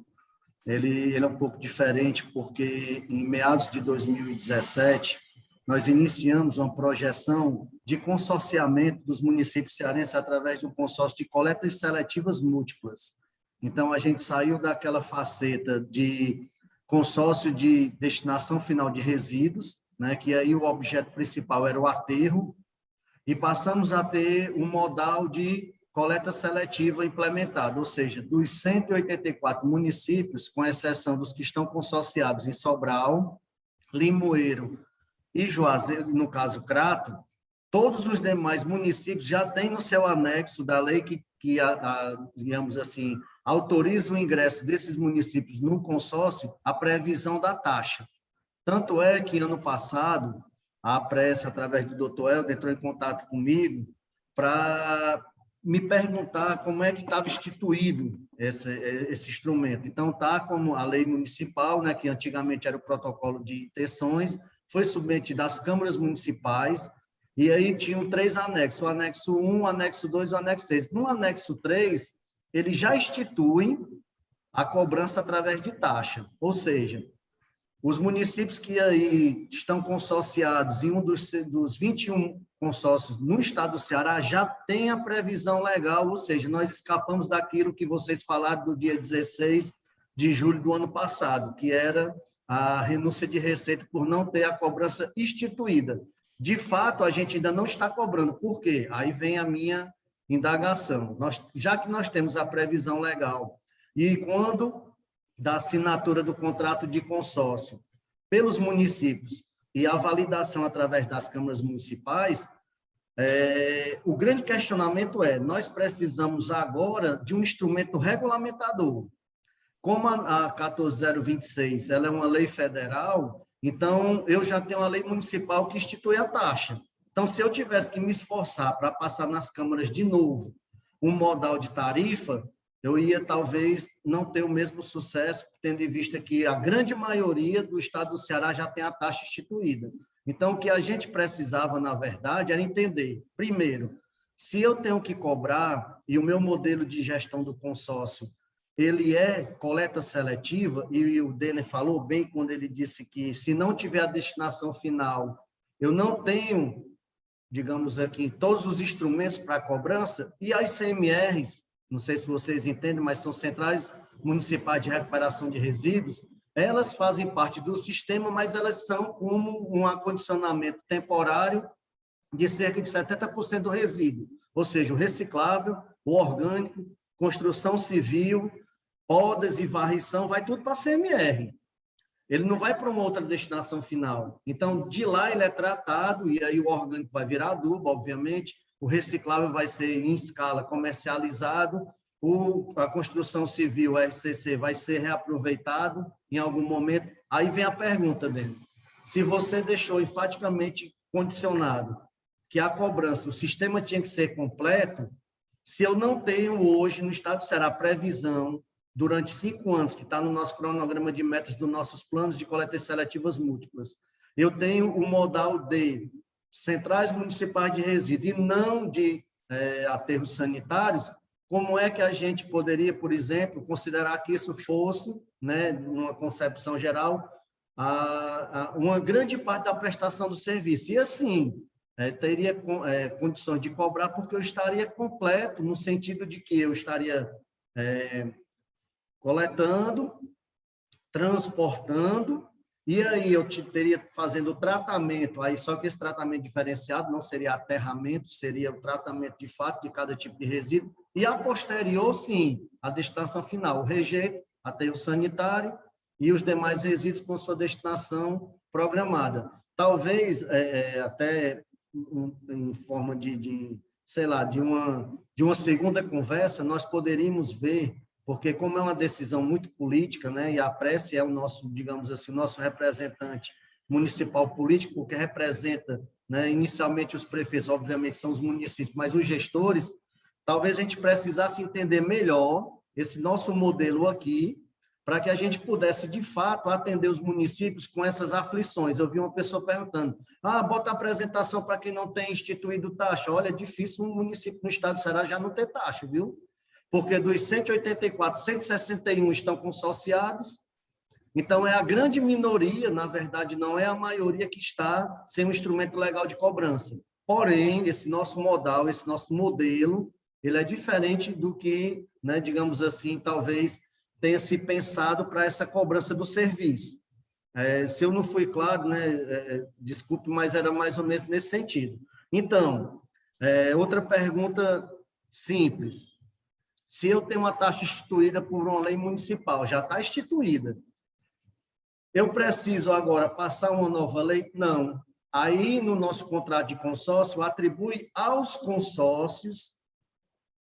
ele é um pouco diferente, porque em meados de 2017, nós iniciamos uma projeção de consorciamento dos municípios cearenses através de um consórcio de coletas seletivas múltiplas. Então, a gente saiu daquela faceta de consórcio de destinação final de resíduos, né, que aí o objeto principal era o aterro, e passamos a ter um modal de coleta seletiva implementada, ou seja, dos 184 municípios, com exceção dos que estão consorciados em Sobral, Limoeiro e Juazeiro, no caso Crato, todos os demais municípios já têm no seu anexo da lei que digamos assim, autoriza o ingresso desses municípios no consórcio a previsão da taxa. Tanto é que, ano passado, a Apresse, através do Dr. Helder, entrou em contato comigo para me perguntar como é que estava instituído esse instrumento. Então, está como a lei municipal, né, que antigamente era o protocolo de intenções, foi submetido às câmaras municipais, e aí tinham 3 anexos, o anexo 1, o anexo 2 e o anexo 6. No anexo 3, eles já instituem a cobrança através de taxa, ou seja, os municípios que aí estão consorciados em um dos 21 consórcios no estado do Ceará já tem a previsão legal, ou seja, nós escapamos daquilo que vocês falaram do dia 16 de julho do ano passado, que era a renúncia de receita por não ter a cobrança instituída. De fato, a gente ainda não está cobrando. Por quê? Aí vem a minha indagação. Já que nós temos a previsão legal, e quando da assinatura do contrato de consórcio pelos municípios e a validação através das câmaras municipais, o grande questionamento nós precisamos agora de um instrumento regulamentador. Como a 14026 ela é uma lei federal, então eu já tenho uma lei municipal que institui a taxa. Então, se eu tivesse que me esforçar para passar nas câmaras de novo um modal de tarifa, eu ia talvez não ter o mesmo sucesso, tendo em vista que a grande maioria do estado do Ceará já tem a taxa instituída. Então, o que a gente precisava, na verdade, era entender, primeiro, se eu tenho que cobrar, e o meu modelo de gestão do consórcio, ele é coleta seletiva, e o Denner falou bem quando ele disse que se não tiver a destinação final, eu não tenho, digamos aqui, todos os instrumentos para cobrança, e as CMRs, não sei se vocês entendem, mas são centrais municipais de recuperação de resíduos, elas fazem parte do sistema, mas elas são como um acondicionamento temporário de cerca de 70% do resíduo, ou seja, o reciclável, o orgânico, construção civil, podas e varrição, vai tudo para a CMR. Ele não vai para uma outra destinação final. Então, de lá ele é tratado, e aí o orgânico vai virar adubo, obviamente, o reciclável vai ser em escala comercializado, a construção civil, o RCC, vai ser reaproveitado em algum momento? Aí vem a pergunta dele. Se você deixou enfaticamente condicionado que a cobrança, o sistema tinha que ser completo, se eu não tenho hoje no estado do Ceará previsão, durante 5 anos, que está no nosso cronograma de metas dos nossos planos de coletas seletivas múltiplas, eu tenho o modal de centrais municipais de resíduo e não de aterros sanitários, como é que a gente poderia, por exemplo, considerar que isso fosse, né, numa concepção geral, uma grande parte da prestação do serviço? E assim, teria condições de cobrar, porque eu estaria completo, no sentido de que eu estaria coletando, transportando, e aí eu teria fazendo o tratamento, aí só que esse tratamento diferenciado não seria aterramento, seria o tratamento de fato de cada tipo de resíduo, e a posterior, sim, a destinação final, o rejeito, aterro sanitário e os demais resíduos com sua destinação programada. Talvez até em forma sei lá, de uma segunda conversa, nós poderíamos ver, porque como é uma decisão muito política, né, e a prece é o nosso, digamos assim, nosso representante municipal político, porque representa, né, inicialmente os prefeitos, obviamente são os municípios, mas os gestores, talvez a gente precisasse entender melhor esse nosso modelo aqui, para que a gente pudesse, de fato, atender os municípios com essas aflições. Eu vi uma pessoa perguntando, bota a apresentação para quem não tem instituído taxa. Olha, é difícil um município no estado do Ceará já não ter taxa, viu? Porque dos 184, 161 estão consociados, então é a grande minoria, na verdade, não é a maioria que está sem um instrumento legal de cobrança. Porém, esse nosso modal, esse nosso modelo, ele é diferente do que, né, digamos assim, talvez tenha se pensado para essa cobrança do serviço. Se eu não fui claro, né, desculpe, mas era mais ou menos nesse sentido. Então, outra pergunta simples. Se eu tenho uma taxa instituída por uma lei municipal, já está instituída, eu preciso agora passar uma nova lei? Não. Aí, no nosso contrato de consórcio, atribui aos consórcios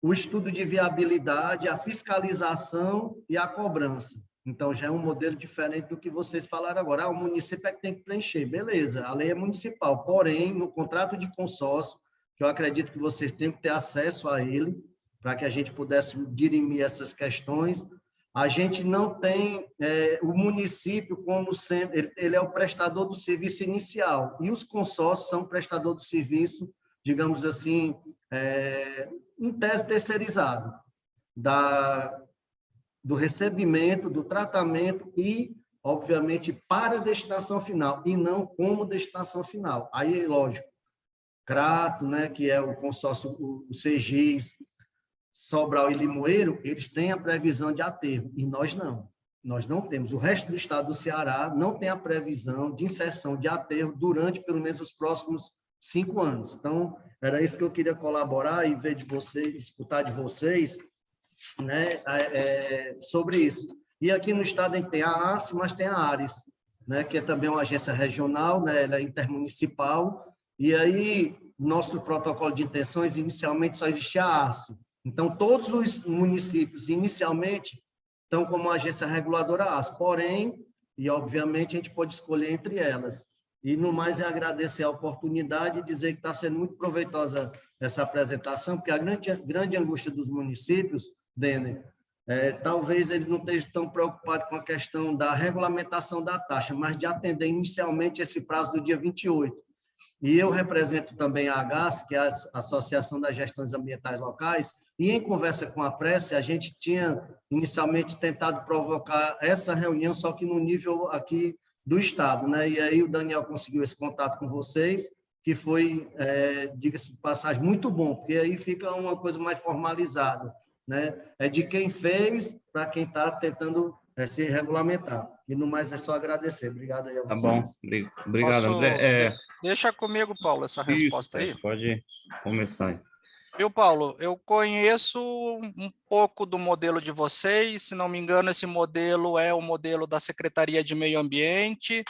o estudo de viabilidade, a fiscalização e a cobrança. Então, já é um modelo diferente do que vocês falaram agora. O município é que tem que preencher. Beleza, a lei é municipal. Porém, no contrato de consórcio, que eu acredito que vocês têm que ter acesso a ele, para que a gente pudesse dirimir essas questões, a gente não tem o município como sendo... Ele é o prestador do serviço inicial, e os consórcios são prestador do serviço, digamos assim, em tese terceirizado, do recebimento, do tratamento e, obviamente, para a destinação final, e não como destinação final. Aí, lógico, Crato, né, que é o consórcio, o CGIS, Sobral e Limoeiro, eles têm a previsão de aterro, e nós não. Nós não temos. O resto do estado do Ceará não tem a previsão de inserção de aterro durante, pelo menos, os próximos 5 anos. Então, era isso que eu queria colaborar e ver de vocês, escutar de vocês, né, sobre isso. E aqui no estado a gente tem a ARCE, mas tem a ARES, né, que é também uma agência regional, né, ela é intermunicipal, e aí nosso protocolo de intenções, inicialmente só existia a ARCE. Então, todos os municípios, inicialmente, estão como agência reguladora ARCE, porém, e obviamente a gente pode escolher entre elas. E, no mais, é agradecer a oportunidade e dizer que está sendo muito proveitosa essa apresentação, porque a grande angústia dos municípios, Denner, talvez eles não estejam tão preocupados com a questão da regulamentação da taxa, mas de atender inicialmente esse prazo do dia 28. E eu represento também a AGAS, que é a Associação das Gestões Ambientais Locais, e em conversa com a Prece, a gente tinha inicialmente tentado provocar essa reunião, só que no nível aqui do Estado, né? E aí o Daniel conseguiu esse contato com vocês, que foi, diga-se de passagem, muito bom, porque aí fica uma coisa mais formalizada, né? É de quem fez para quem está tentando se regulamentar. E no mais é só agradecer. Obrigado aí a vocês. Tá bom. Obrigado, André. Deixa comigo, Paulo, essa resposta aí. Pode começar aí. Viu, Paulo? Eu conheço um pouco do modelo de vocês, se não me engano, esse modelo é o modelo da Secretaria de Meio Ambiente,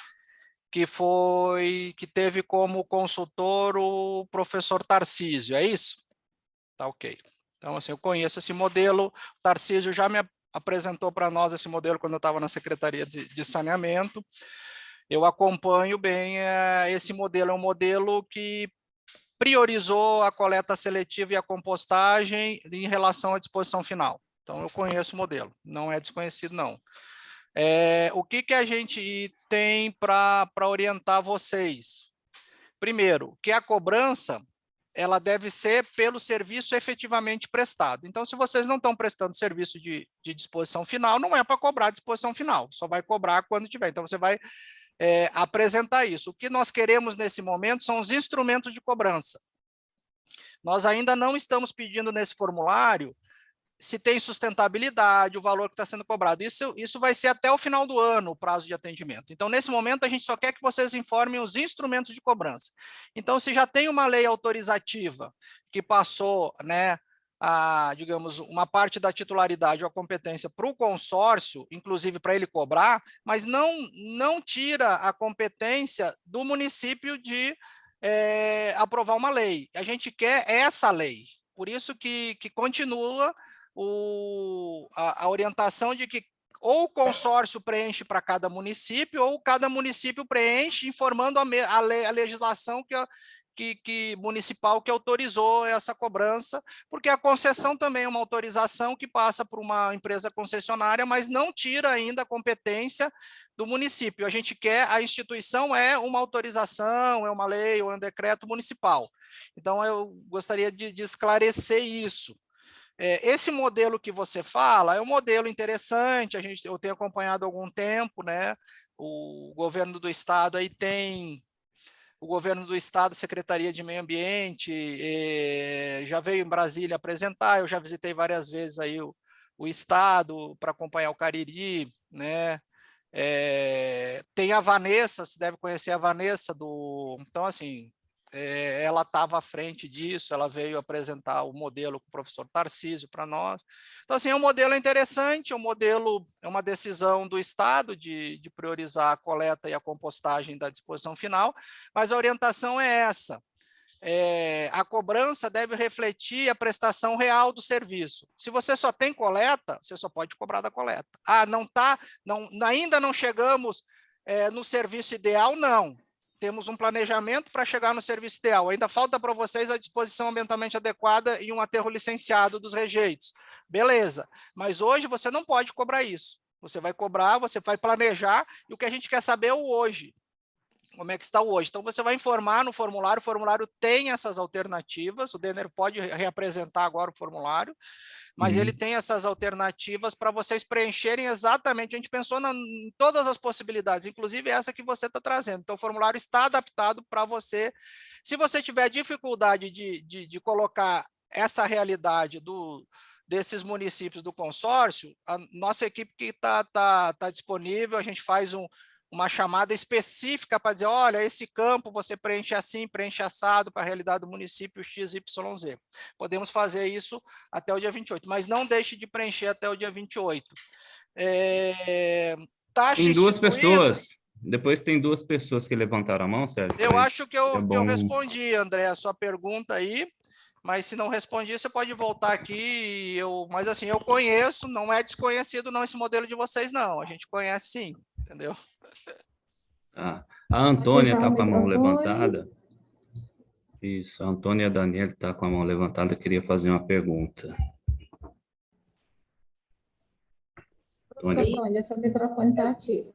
que teve como consultor o professor Tarcísio, é isso? Tá ok. Então, assim, eu conheço esse modelo, o Tarcísio já me apresentou para nós esse modelo quando eu estava na Secretaria de Saneamento. Eu acompanho bem esse modelo, é um modelo que priorizou a coleta seletiva e a compostagem em relação à disposição final. Então, eu conheço o modelo, não é desconhecido, não. O que a gente tem para orientar vocês? Primeiro, que a cobrança ela deve ser pelo serviço efetivamente prestado. Então, se vocês não estão prestando serviço de disposição final, não é para cobrar a disposição final, só vai cobrar quando tiver. Então, você vai apresentar isso. O que nós queremos nesse momento são os instrumentos de cobrança. Nós ainda não estamos pedindo nesse formulário se tem sustentabilidade, o valor que está sendo cobrado. Isso vai ser até o final do ano, o prazo de atendimento. Então, nesse momento, a gente só quer que vocês informem os instrumentos de cobrança. Então, se já tem uma lei autorizativa que passou, né, digamos, uma parte da titularidade ou a competência para o consórcio, inclusive para ele cobrar, mas não tira a competência do município de aprovar uma lei. A gente quer essa lei. Por isso que continua a orientação de que ou o consórcio preenche para cada município, ou cada município preenche informando a legislação municipal que autorizou essa cobrança, porque a concessão também é uma autorização que passa por uma empresa concessionária, mas não tira ainda a competência do município. A gente quer, a instituição é uma autorização, é uma lei ou é um decreto municipal. Então, eu gostaria de esclarecer isso. Esse modelo que você fala é um modelo interessante, eu tenho acompanhado há algum tempo, né? O governo do estado aí tem, o governo do estado, Secretaria de Meio Ambiente, já veio em Brasília apresentar, eu já visitei várias vezes aí o estado para acompanhar o Cariri, né? Tem a Vanessa, você deve conhecer a Vanessa, então assim, ela estava à frente disso, ela veio apresentar o modelo com o professor Tarcísio para nós. Então, assim, é um modelo interessante, é uma decisão do Estado de priorizar a coleta e a compostagem da disposição final, mas a orientação é essa. A cobrança deve refletir a prestação real do serviço. Se você só tem coleta, você só pode cobrar da coleta. Ainda não chegamos no serviço ideal, não. Temos um planejamento para chegar no serviço ideal. Ainda falta para vocês a disposição ambientalmente adequada e um aterro licenciado dos rejeitos. Beleza, mas hoje você não pode cobrar isso. Você vai cobrar, você vai planejar, e o que a gente quer saber é o hoje. Como é que está o hoje? Então, você vai informar no formulário, o formulário tem essas alternativas, o Denner pode reapresentar agora o formulário, mas ele tem essas alternativas para vocês preencherem exatamente, a gente pensou em todas as possibilidades, inclusive essa que você está trazendo. Então, o formulário está adaptado para você. Se você tiver dificuldade de colocar essa realidade desses municípios do consórcio, a nossa equipe que está disponível, a gente faz uma chamada específica para dizer, olha, esse campo você preenche assim, preenche assado para a realidade do município XYZ. Podemos fazer isso até o dia 28, mas não deixe de preencher até o dia 28. Taxa tem duas instituída, pessoas, depois tem duas pessoas que levantaram a mão, Sérgio. Eu acho que eu bom... respondi, André, a sua pergunta aí, mas se não respondi, você pode voltar aqui, mas assim, eu conheço, não é desconhecido não esse modelo de vocês, não, a gente conhece sim, entendeu? A Antônia está com a mão levantada. Isso, a Antônia Daniela está com a mão levantada, queria fazer uma pergunta. Antônia, seu microfone está ativo.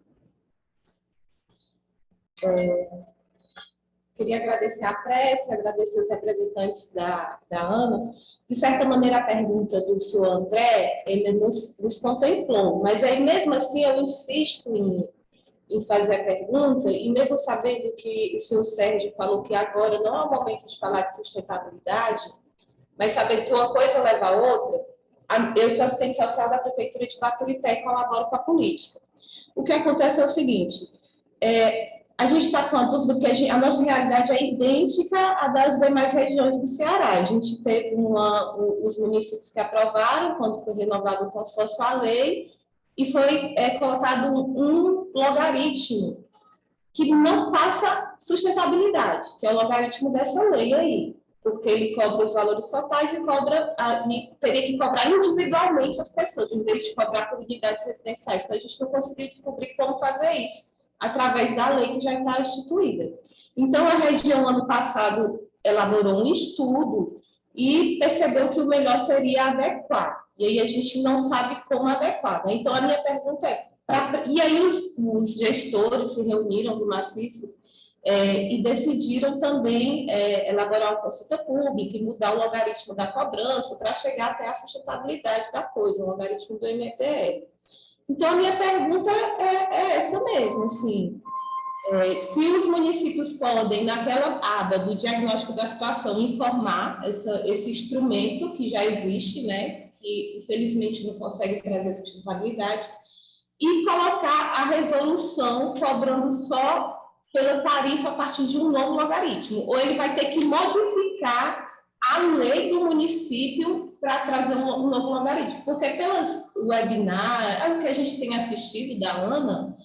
Queria agradecer a prece, agradecer os representantes da ANA. De certa maneira, a pergunta do senhor André, ele nos contemplou, mas aí mesmo assim eu insisto em fazer a pergunta, e mesmo sabendo que o senhor Sérgio falou que agora não é o momento de falar de sustentabilidade, mas sabendo que uma coisa leva a outra, eu sou assistente social da Prefeitura de Baturité e colaboro com a política. O que acontece é o seguinte, a gente está com a dúvida porque a nossa realidade é idêntica à das demais regiões do Ceará. A gente teve os municípios que aprovaram, quando foi renovado o consórcio, a lei, e foi colocado um logaritmo que não passa sustentabilidade, que é o logaritmo dessa lei aí. porque ele cobra os valores totais e teria que cobrar individualmente as pessoas, em vez de cobrar por unidades residenciais. Então, a gente não conseguiu descobrir como fazer isso, através da lei que já está instituída. Então, a região, ano passado, elaborou um estudo e percebeu que o melhor seria adequar. E aí a gente não sabe como adequar, né? Então, a minha pergunta é, e aí os gestores se reuniram do maciço e decidiram também elaborar uma consulta pública e mudar o logaritmo da cobrança para chegar até a sustentabilidade da coisa, o logaritmo do MTL. Então, a minha pergunta é essa mesmo, assim, se os municípios podem, naquela aba do diagnóstico da situação, informar esse instrumento que já existe, né, que infelizmente não consegue trazer sustentabilidade, e colocar a resolução cobrando só pela tarifa a partir de um novo logaritmo, ou ele vai ter que modificar a lei do município para trazer um novo logaritmo, porque pelas webinars, o que a gente tem assistido da ANA,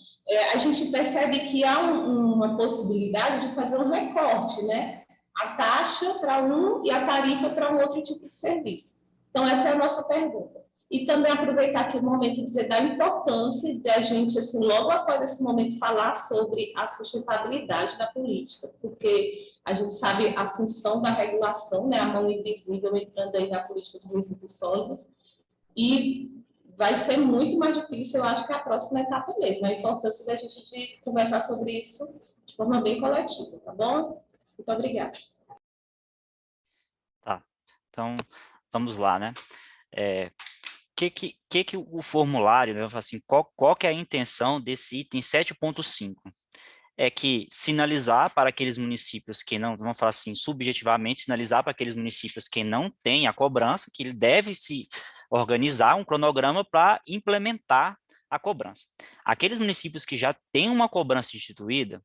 a gente percebe que há uma possibilidade de fazer um recorte, né? A taxa para um e a tarifa para um outro tipo de serviço. Então, essa é a nossa pergunta. E também aproveitar aqui o momento e dizer da importância de a gente, assim, logo após esse momento, falar sobre a sustentabilidade da política, porque a gente sabe a função da regulação, né, a mão invisível entrando aí na política de resíduos sólidos, e vai ser muito mais difícil, eu acho, que a próxima etapa mesmo, a importância da gente de conversar sobre isso de forma bem coletiva, tá bom? Muito obrigada. Tá, então, vamos lá, né? Que o formulário, né, assim, qual que é a intenção desse item 7.5? É que sinalizar para aqueles municípios que não, vamos falar assim, subjetivamente, sinalizar para aqueles municípios que não têm a cobrança, que ele deve se organizar um cronograma para implementar a cobrança. Aqueles municípios que já têm uma cobrança instituída,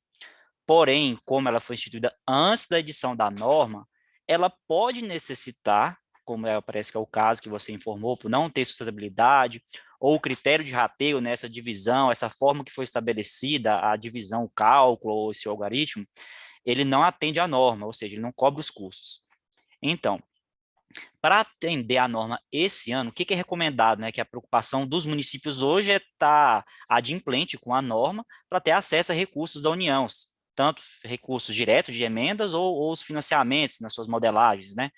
porém, como ela foi instituída antes da edição da norma, ela pode necessitar, como parece que é o caso que você informou, por não ter sustentabilidade, ou o critério de rateio nessa divisão, essa forma que foi estabelecida, a divisão, o cálculo, ou esse algoritmo, ele não atende à norma, ou seja, ele não cobre os custos. Então, para atender a norma esse ano, o que é recomendado, né? Que a preocupação dos municípios hoje é estar adimplente com a norma para ter acesso a recursos da União, tanto recursos diretos de emendas ou os financiamentos nas suas modelagens, né?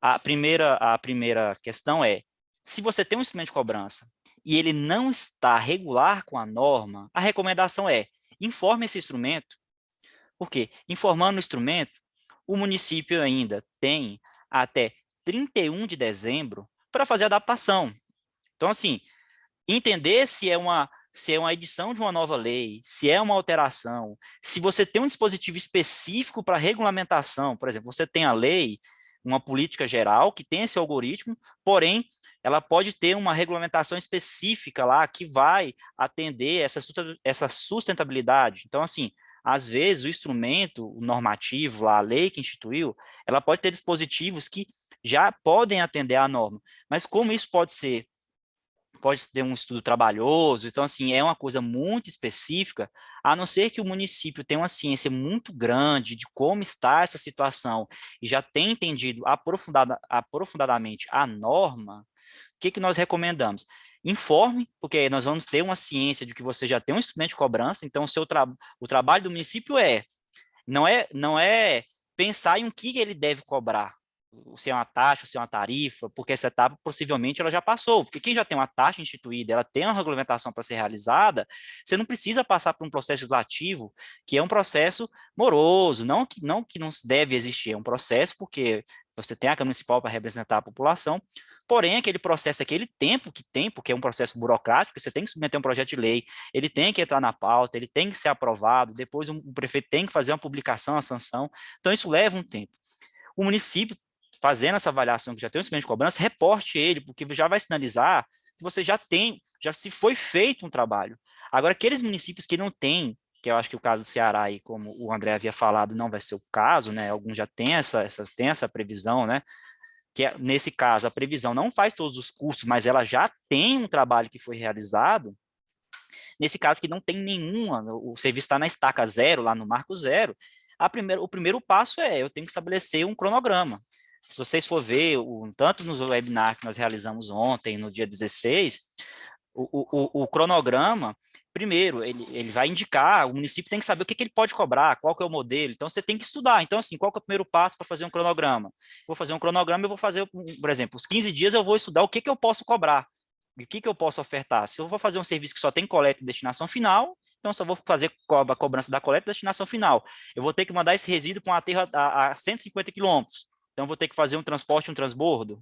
A primeira questão é, se você tem um instrumento de cobrança e ele não está regular com a norma, a recomendação é, informe esse instrumento. Por quê? Informando o instrumento, o município ainda tem até 31 de dezembro para fazer a adaptação. Então, assim, entender se é uma edição de uma nova lei, se é uma alteração, se você tem um dispositivo específico para regulamentação, por exemplo, você tem a lei, uma política geral que tem esse algoritmo, porém, ela pode ter uma regulamentação específica lá que vai atender essa sustentabilidade. Então, assim, às vezes o instrumento normativo, a lei que instituiu, ela pode ter dispositivos que já podem atender à norma, mas como isso pode ter um estudo trabalhoso, então, assim, é uma coisa muito específica, a não ser que o município tenha uma ciência muito grande de como está essa situação e já tenha entendido aprofundadamente a norma, o que nós recomendamos? Informe, porque nós vamos ter uma ciência de que você já tem um instrumento de cobrança, então o trabalho do município não é pensar em o que ele deve cobrar, se é uma taxa, se é uma tarifa, porque essa etapa possivelmente ela já passou, porque quem já tem uma taxa instituída, ela tem uma regulamentação para ser realizada, você não precisa passar por um processo legislativo, que é um processo moroso, não que não deve existir, é um processo porque você tem a Câmara Municipal para representar a população, porém aquele processo, aquele tempo que tem, porque é um processo burocrático, você tem que submeter um projeto de lei, ele tem que entrar na pauta, ele tem que ser aprovado, depois o prefeito tem que fazer uma publicação, a sanção, então isso leva um tempo. O município, fazendo essa avaliação que já tem um instrumento de cobrança, reporte ele, porque já vai sinalizar que você já se foi feito um trabalho. Agora, aqueles municípios que não têm, que eu acho que o caso do Ceará, aí, como o André havia falado, não vai ser o caso, né? Alguns já têm essa previsão, né? Que nesse caso, a previsão não faz todos os custos, mas ela já tem um trabalho que foi realizado. Nesse caso que não tem nenhuma, o serviço está na estaca zero, lá no marco zero, o primeiro passo eu tenho que estabelecer um cronograma. Se vocês for ver, tanto nos webinar que nós realizamos ontem, no dia 16, o cronograma, primeiro, ele vai indicar, o município tem que saber o que ele pode cobrar, qual que é o modelo, então você tem que estudar. Então, assim, qual que é o primeiro passo para fazer um cronograma? Vou fazer um cronograma, eu vou fazer, por exemplo, os 15 dias eu vou estudar o que eu posso cobrar, o que eu posso ofertar. Se eu vou fazer um serviço que só tem coleta e destinação final, então só vou fazer a cobrança da coleta e destinação final. Eu vou ter que mandar esse resíduo para um aterro a 150 quilômetros, então eu vou ter que fazer um transporte, um transbordo,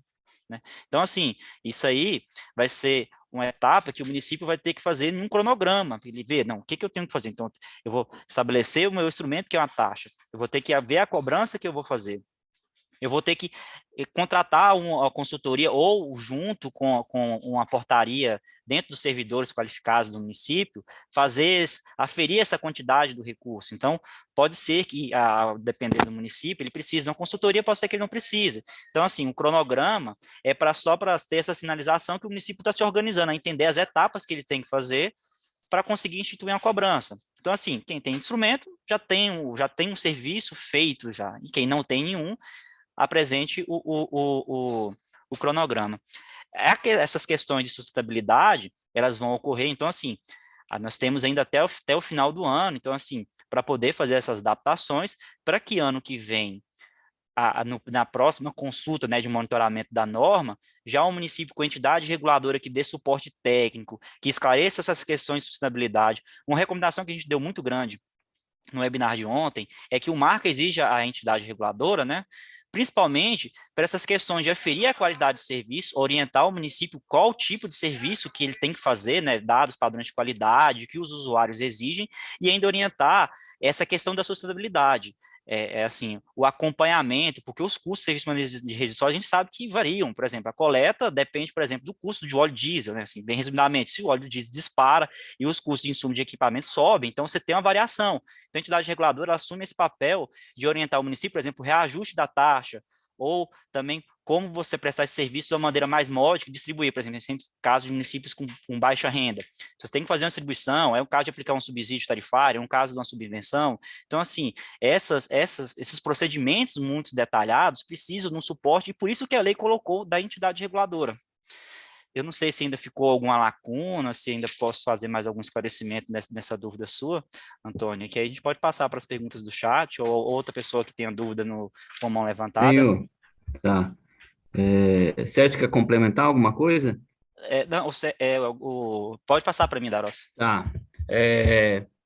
né? Então, assim, isso aí vai ser uma etapa que o município vai ter que fazer num cronograma, ele vê, não, o que eu tenho que fazer? Então, eu vou estabelecer o meu instrumento, que é uma taxa, eu vou ter que ver a cobrança que eu vou fazer, eu vou ter que contratar uma consultoria ou junto com uma portaria dentro dos servidores qualificados do município, aferir essa quantidade do recurso. Então, pode ser que, dependendo do município, ele precise de uma consultoria, pode ser que ele não precise. Então, assim, o cronograma é só para ter essa sinalização que o município está se organizando, a entender as etapas que ele tem que fazer para conseguir instituir uma cobrança. Então, assim, quem tem instrumento já tem um serviço feito já, e quem não tem nenhum, apresente o cronograma. Essas questões de sustentabilidade, elas vão ocorrer, então, assim, nós temos ainda até o final do ano, então, assim, para poder fazer essas adaptações, para que ano que vem, na próxima consulta, né, de monitoramento da norma, já um município com entidade reguladora que dê suporte técnico, que esclareça essas questões de sustentabilidade. Uma recomendação que a gente deu muito grande no webinar de ontem é que o marco exija à entidade reguladora, né, principalmente para essas questões de aferir a qualidade do serviço, orientar o município qual tipo de serviço que ele tem que fazer, né, dados padrões de qualidade, que os usuários exigem, e ainda orientar essa questão da sustentabilidade. Assim, o acompanhamento, porque os custos de serviço de resíduos sólidos a gente sabe que variam. Por exemplo, a coleta depende, por exemplo, do custo de óleo diesel, né? Assim, bem resumidamente, se o óleo diesel dispara e os custos de insumo de equipamento sobem, então você tem uma variação. Então, a entidade reguladora assume esse papel de orientar o município, por exemplo, o reajuste da taxa, ou também como você prestar esse serviço de uma maneira mais módica e distribuir, por exemplo, em casos de municípios com baixa renda. Você tem que fazer uma distribuição, é um caso de aplicar um subsídio tarifário, é um caso de uma subvenção. Então, assim, esses procedimentos muito detalhados precisam de um suporte, e por isso que a lei colocou da entidade reguladora. Eu não sei se ainda ficou alguma lacuna, se ainda posso fazer mais algum esclarecimento nessa dúvida sua, Antônio, que aí a gente pode passar para as perguntas do chat, ou outra pessoa que tenha dúvida com a mão levantada. Tenho. Tá. Sérgio, quer complementar alguma coisa? Não, pode passar para mim, Darossa. Tá.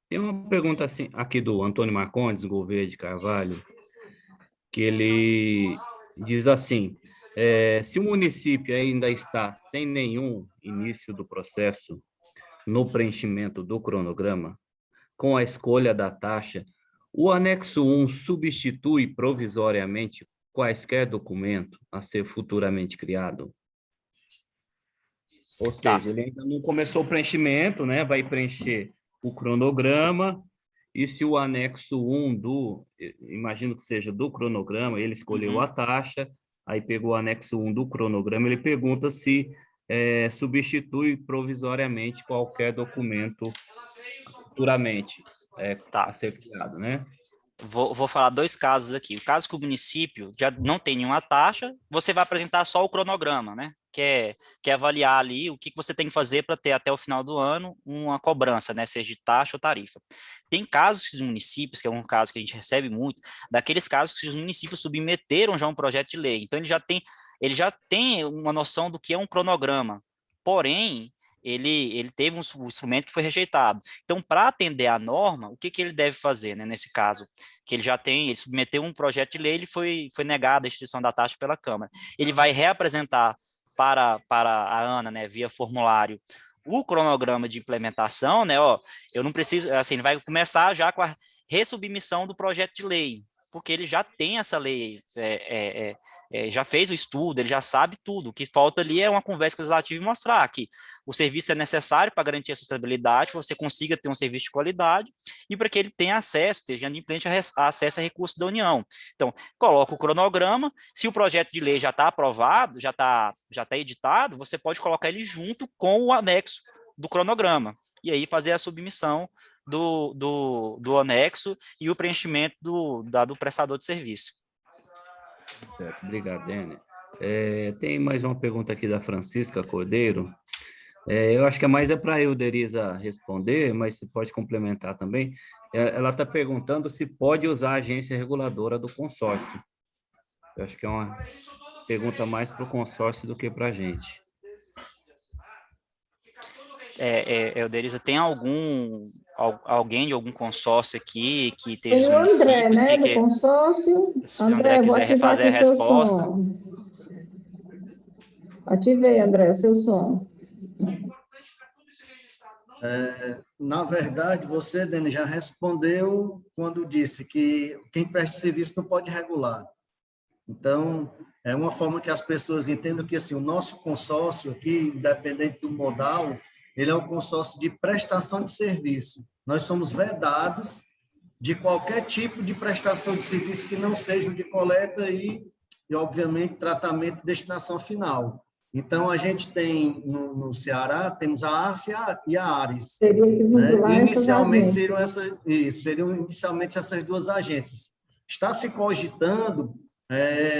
Tem uma pergunta assim, aqui do Antônio Marcondes, Gouveia de Carvalho, que ele diz assim: se o município ainda está sem nenhum início do processo no preenchimento do cronograma, com a escolha da taxa, o anexo 1 substitui provisoriamente quaisquer documento a ser futuramente criado? Ou seja, ele ainda não começou o preenchimento, né? Vai preencher o cronograma, e se o anexo 1 imagino que seja do cronograma, ele escolheu a taxa, aí pegou o anexo 1 do cronograma, ele pergunta se substitui provisoriamente qualquer documento futuramente a ser criado, né? Vou falar dois casos aqui. O caso que o município já não tem nenhuma taxa, você vai apresentar só o cronograma, né? Que é avaliar ali o que você tem que fazer para ter até o final do ano uma cobrança, né? Seja de taxa ou tarifa. Tem casos dos municípios, que é um caso que a gente recebe muito, daqueles casos que os municípios submeteram já um projeto de lei. Então, ele já tem uma noção do que é um cronograma. Porém, ele teve um instrumento que foi rejeitado. Então, para atender à norma, o que ele deve fazer, né, nesse caso? Que ele submeteu um projeto de lei, ele foi negado a instituição da taxa pela Câmara. Ele vai reapresentar para a ANA, né, via formulário, o cronograma de implementação, né, eu não preciso, assim, ele vai começar já com a ressubmissão do projeto de lei, porque ele já tem essa lei, já fez o estudo, ele já sabe tudo. O que falta ali é uma conversa legislativa e mostrar que o serviço é necessário para garantir a sustentabilidade, que você consiga ter um serviço de qualidade e para que ele tenha acesso, esteja inadimplente acesso a recursos da União. Então, coloca o cronograma, se o projeto de lei já está aprovado, já tá editado, você pode colocar ele junto com o anexo do cronograma e aí fazer a submissão do anexo e o preenchimento do prestador de serviço. Certo, obrigado, Denner. Tem mais uma pergunta aqui da Francisca Cordeiro. Eu acho que mais é para a Euderiza responder, mas você pode complementar também. Ela está perguntando se pode usar a agência reguladora do consórcio. Eu acho que é uma pergunta mais para o consórcio do que para a gente. Euderiza, tem alguém de algum consórcio aqui que esteja Tem o André, né, do consórcio. Se o André vou quiser ativar refazer a aqui seu resposta. som. Ativei, André, seu som. Na verdade, você, Dani, já respondeu quando disse que quem presta serviço não pode regular. Então, é uma forma que as pessoas entendam que assim, o nosso consórcio aqui, independente do modal, ele é um consórcio de prestação de serviço. Nós somos vedados de qualquer tipo de prestação de serviço que não seja de coleta e obviamente, tratamento e destinação final. Então, a gente tem, no Ceará, temos a ARCE e a ARES. Teria que vincular Inicialmente, essas seriam inicialmente essas duas agências. Está se cogitando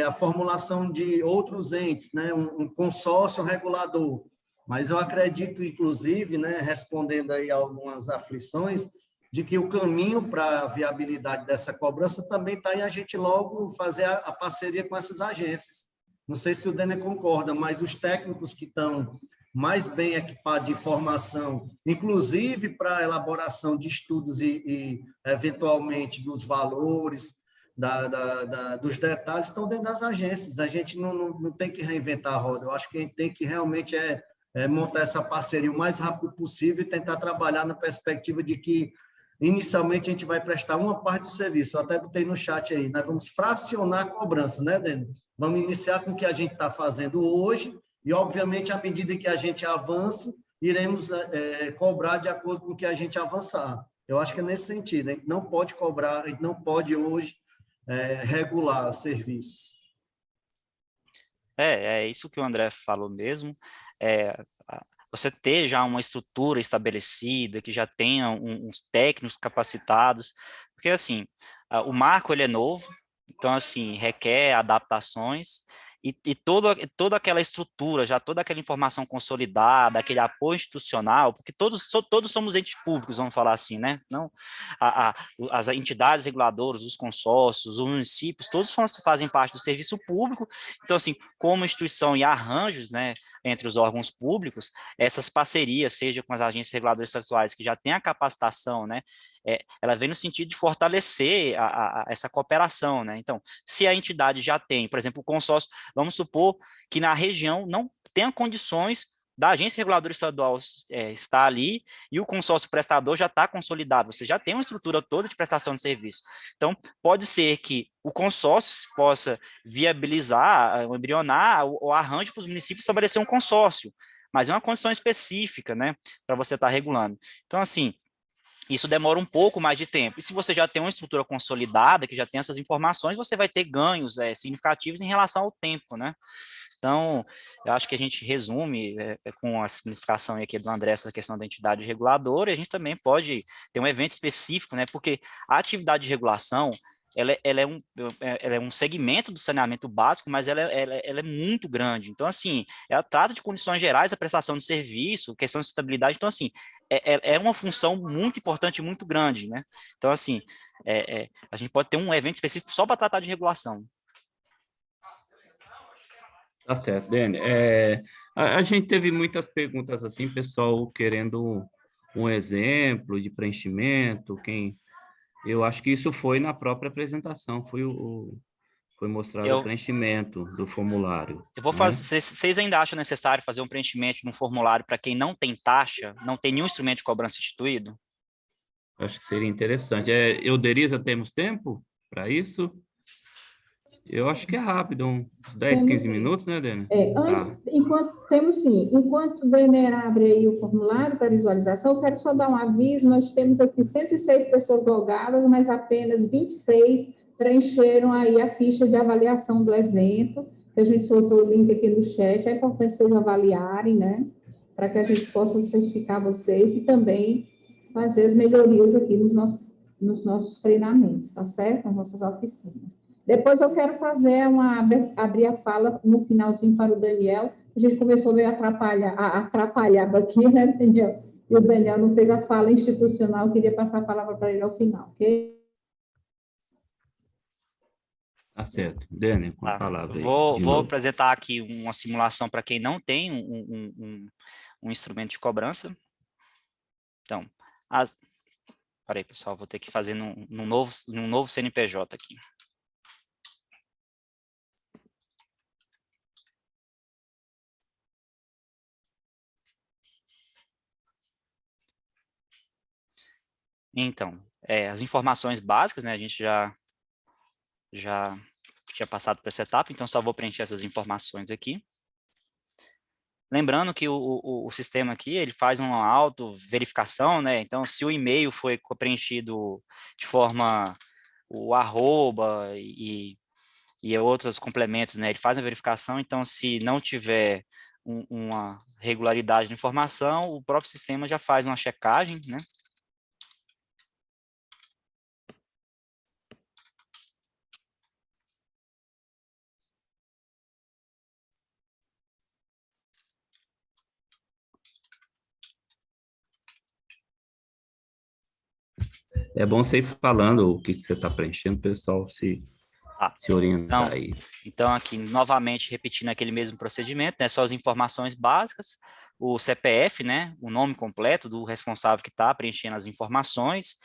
a formulação de outros entes, né, um consórcio regulador. Mas eu acredito, inclusive, né, respondendo aí a algumas aflições, de que o caminho para a viabilidade dessa cobrança também está em a gente logo fazer a parceria com essas agências. Não sei se o Denner concorda, mas os técnicos que estão mais bem equipados de formação, inclusive para a elaboração de estudos e eventualmente, dos valores, dos detalhes, estão dentro das agências. A gente não tem que reinventar a roda. Eu acho que a gente tem que realmente montar essa parceria o mais rápido possível e tentar trabalhar na perspectiva de que, inicialmente, a gente vai prestar uma parte do serviço. Eu até botei no chat aí, nós vamos fracionar a cobrança, né, Denner? Vamos iniciar com o que a gente está fazendo hoje e, obviamente, à medida que a gente avance, iremos cobrar de acordo com o que a gente avançar. Eu acho que é nesse sentido. A gente não pode cobrar, a gente não pode hoje regular serviços. É isso que o André falou mesmo. Você ter já uma estrutura estabelecida, que já tenha uns técnicos capacitados, porque, assim, o marco, ele é novo, então, assim, requer adaptações, e toda aquela estrutura, já toda aquela informação consolidada, aquele apoio institucional, porque todos somos entes públicos, vamos falar assim, né? Não, as entidades reguladoras, os consórcios, os municípios, todos fazem parte do serviço público. Então, assim, como instituição e arranjos, né, entre os órgãos públicos, essas parcerias, seja com as agências reguladoras estaduais, que já têm a capacitação, né, ela vem no sentido de fortalecer essa cooperação, né? Então, se a entidade já tem, por exemplo, o consórcio, vamos supor que na região não tenha condições da agência reguladora estadual estar ali e o consórcio prestador já está consolidado, você já tem uma estrutura toda de prestação de serviço. Então, pode ser que o consórcio possa viabilizar, embrionar o arranjo para os municípios estabelecer um consórcio, mas é uma condição específica, né, para você estar regulando. Então, assim, isso demora um pouco mais de tempo. E se você já tem uma estrutura consolidada, que já tem essas informações, você vai ter ganhos significativos em relação ao tempo, né? Então, eu acho que a gente resume com a significação aqui do André essa questão da entidade reguladora, e a gente também pode ter um evento específico, né? Porque a atividade de regulação, ela é um segmento do saneamento básico, mas ela é muito grande. Então, assim, ela trata de condições gerais da prestação de serviço, questão de sustentabilidade. Então, assim, é uma função muito importante, muito grande, né? Então, assim, a gente pode ter um evento específico só para tratar de regulação. Tá certo, Dani. A gente teve muitas perguntas assim, pessoal querendo um exemplo de preenchimento, eu acho que isso foi na própria apresentação, foi mostrado o preenchimento do formulário. Eu vou fazer, vocês ainda acham necessário fazer um preenchimento de um formulário para quem não tem taxa, não tem nenhum instrumento de cobrança instituído? Acho que seria interessante. Euderiza, temos tempo para isso? Eu acho que é rápido, uns 10, 15 minutos, né, Dani? Enquanto o Denner abre aí o formulário para visualização, eu quero só dar um aviso, nós temos aqui 106 pessoas logadas, mas apenas 26 preencheram aí a ficha de avaliação do evento, que a gente soltou o link aqui no chat, é importante vocês avaliarem, né, para que a gente possa certificar vocês e também fazer as melhorias aqui nos nossos treinamentos, tá certo? Nas nossas oficinas. Depois eu quero fazer abrir a fala no finalzinho para o Daniel. A gente começou meio atrapalhado aqui, né, Daniel? E o Daniel não fez a fala institucional, eu queria passar a palavra para ele ao final, ok? Tá certo. Dani, com a palavra aí. Vou apresentar aqui uma simulação para quem não tem um instrumento de cobrança. Então, peraí, pessoal, vou ter que fazer num novo CNPJ aqui. Então, as informações básicas, né, a gente já tinha passado por essa etapa, então só vou preencher essas informações aqui. Lembrando que o sistema aqui, ele faz uma auto-verificação, né, então se o e-mail foi preenchido de forma, o arroba e outros complementos, né, ele faz a verificação, então se não tiver uma regularidade de informação, o próprio sistema já faz uma checagem, né. É bom você ir falando o que você está preenchendo, pessoal, se orientar aí. Então, aqui, novamente, repetindo aquele mesmo procedimento, né, só as informações básicas, o CPF, né, o nome completo do responsável que está preenchendo as informações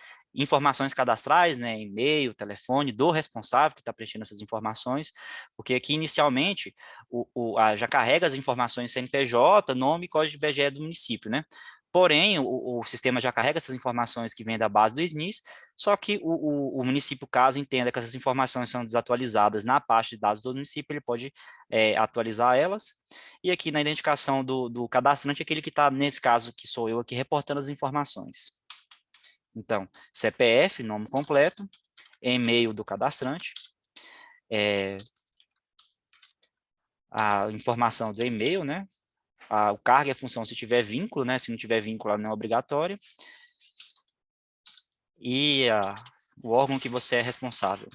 cadastrais, né, e-mail, telefone do responsável que está preenchendo essas informações, porque aqui, inicialmente, já carrega as informações CNPJ, nome e código de BGE do município, né? Porém, o sistema já carrega essas informações que vêm da base do SNIS, só que o município, caso entenda que essas informações são desatualizadas na pasta de dados do município, ele pode atualizar elas. E aqui na identificação do cadastrante, aquele que está, nesse caso, que sou eu aqui, reportando as informações. Então, CPF, nome completo, e-mail do cadastrante, a informação do e-mail, né? O cargo e a função se tiver vínculo, né? Se não tiver vínculo, não é obrigatório. E o órgão que você é responsável.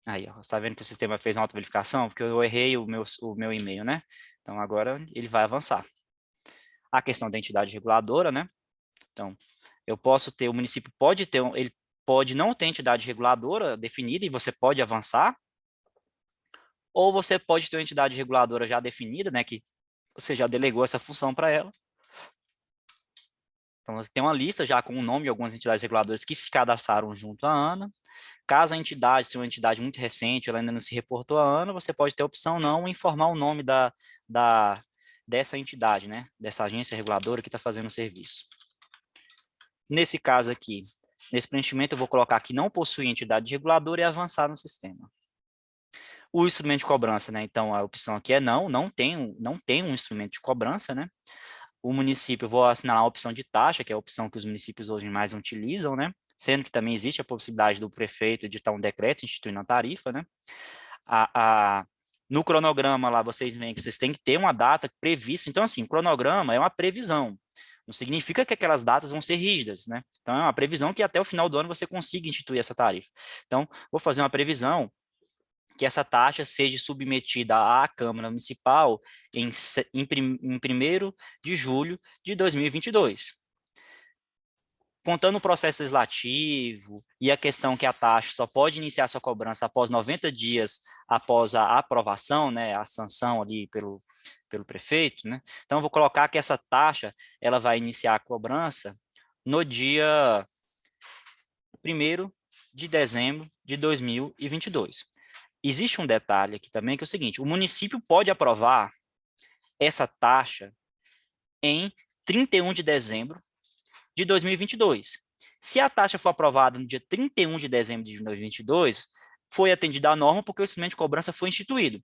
Aí, ó, você está vendo que o sistema fez uma auto-verificação? Porque eu errei o meu e-mail, né? Então, agora ele vai avançar. A questão da entidade reguladora, né? Então, o município pode ter, ele pode não ter entidade reguladora definida e você pode avançar, ou você pode ter uma entidade reguladora já definida, né, que você já delegou essa função para ela. Então, você tem uma lista já com o nome de algumas entidades reguladoras que se cadastraram junto à ANA. Caso a entidade seja uma entidade muito recente, ela ainda não se reportou à ANA, você pode ter a opção não informar o nome dessa entidade, né, dessa agência reguladora que está fazendo o serviço. Nesse caso aqui, nesse preenchimento, eu vou colocar que não possui entidade reguladora e avançar no sistema. O instrumento de cobrança, né? Então, a opção aqui é não tem um instrumento de cobrança, né? O município, eu vou assinalar a opção de taxa, que é a opção que os municípios hoje mais utilizam, né? Sendo que também existe a possibilidade do prefeito editar um decreto instituindo a tarifa, né? No cronograma lá, vocês veem que vocês têm que ter uma data prevista. Então, assim, o cronograma é uma previsão. Não significa que aquelas datas vão ser rígidas, né? Então, é uma previsão que até o final do ano você consiga instituir essa tarifa. Então, vou fazer uma previsão que essa taxa seja submetida à Câmara Municipal em 1º de julho de 2022. Contando o processo legislativo e a questão que a taxa só pode iniciar sua cobrança após 90 dias após a aprovação, né, a sanção ali pelo prefeito, né? Então, eu vou colocar que essa taxa ela vai iniciar a cobrança no dia 1º de dezembro de 2022. Existe um detalhe aqui também, que é o seguinte: o município pode aprovar essa taxa em 31 de dezembro de 2022. Se a taxa for aprovada no dia 31 de dezembro de 2022, foi atendida a norma porque o instrumento de cobrança foi instituído.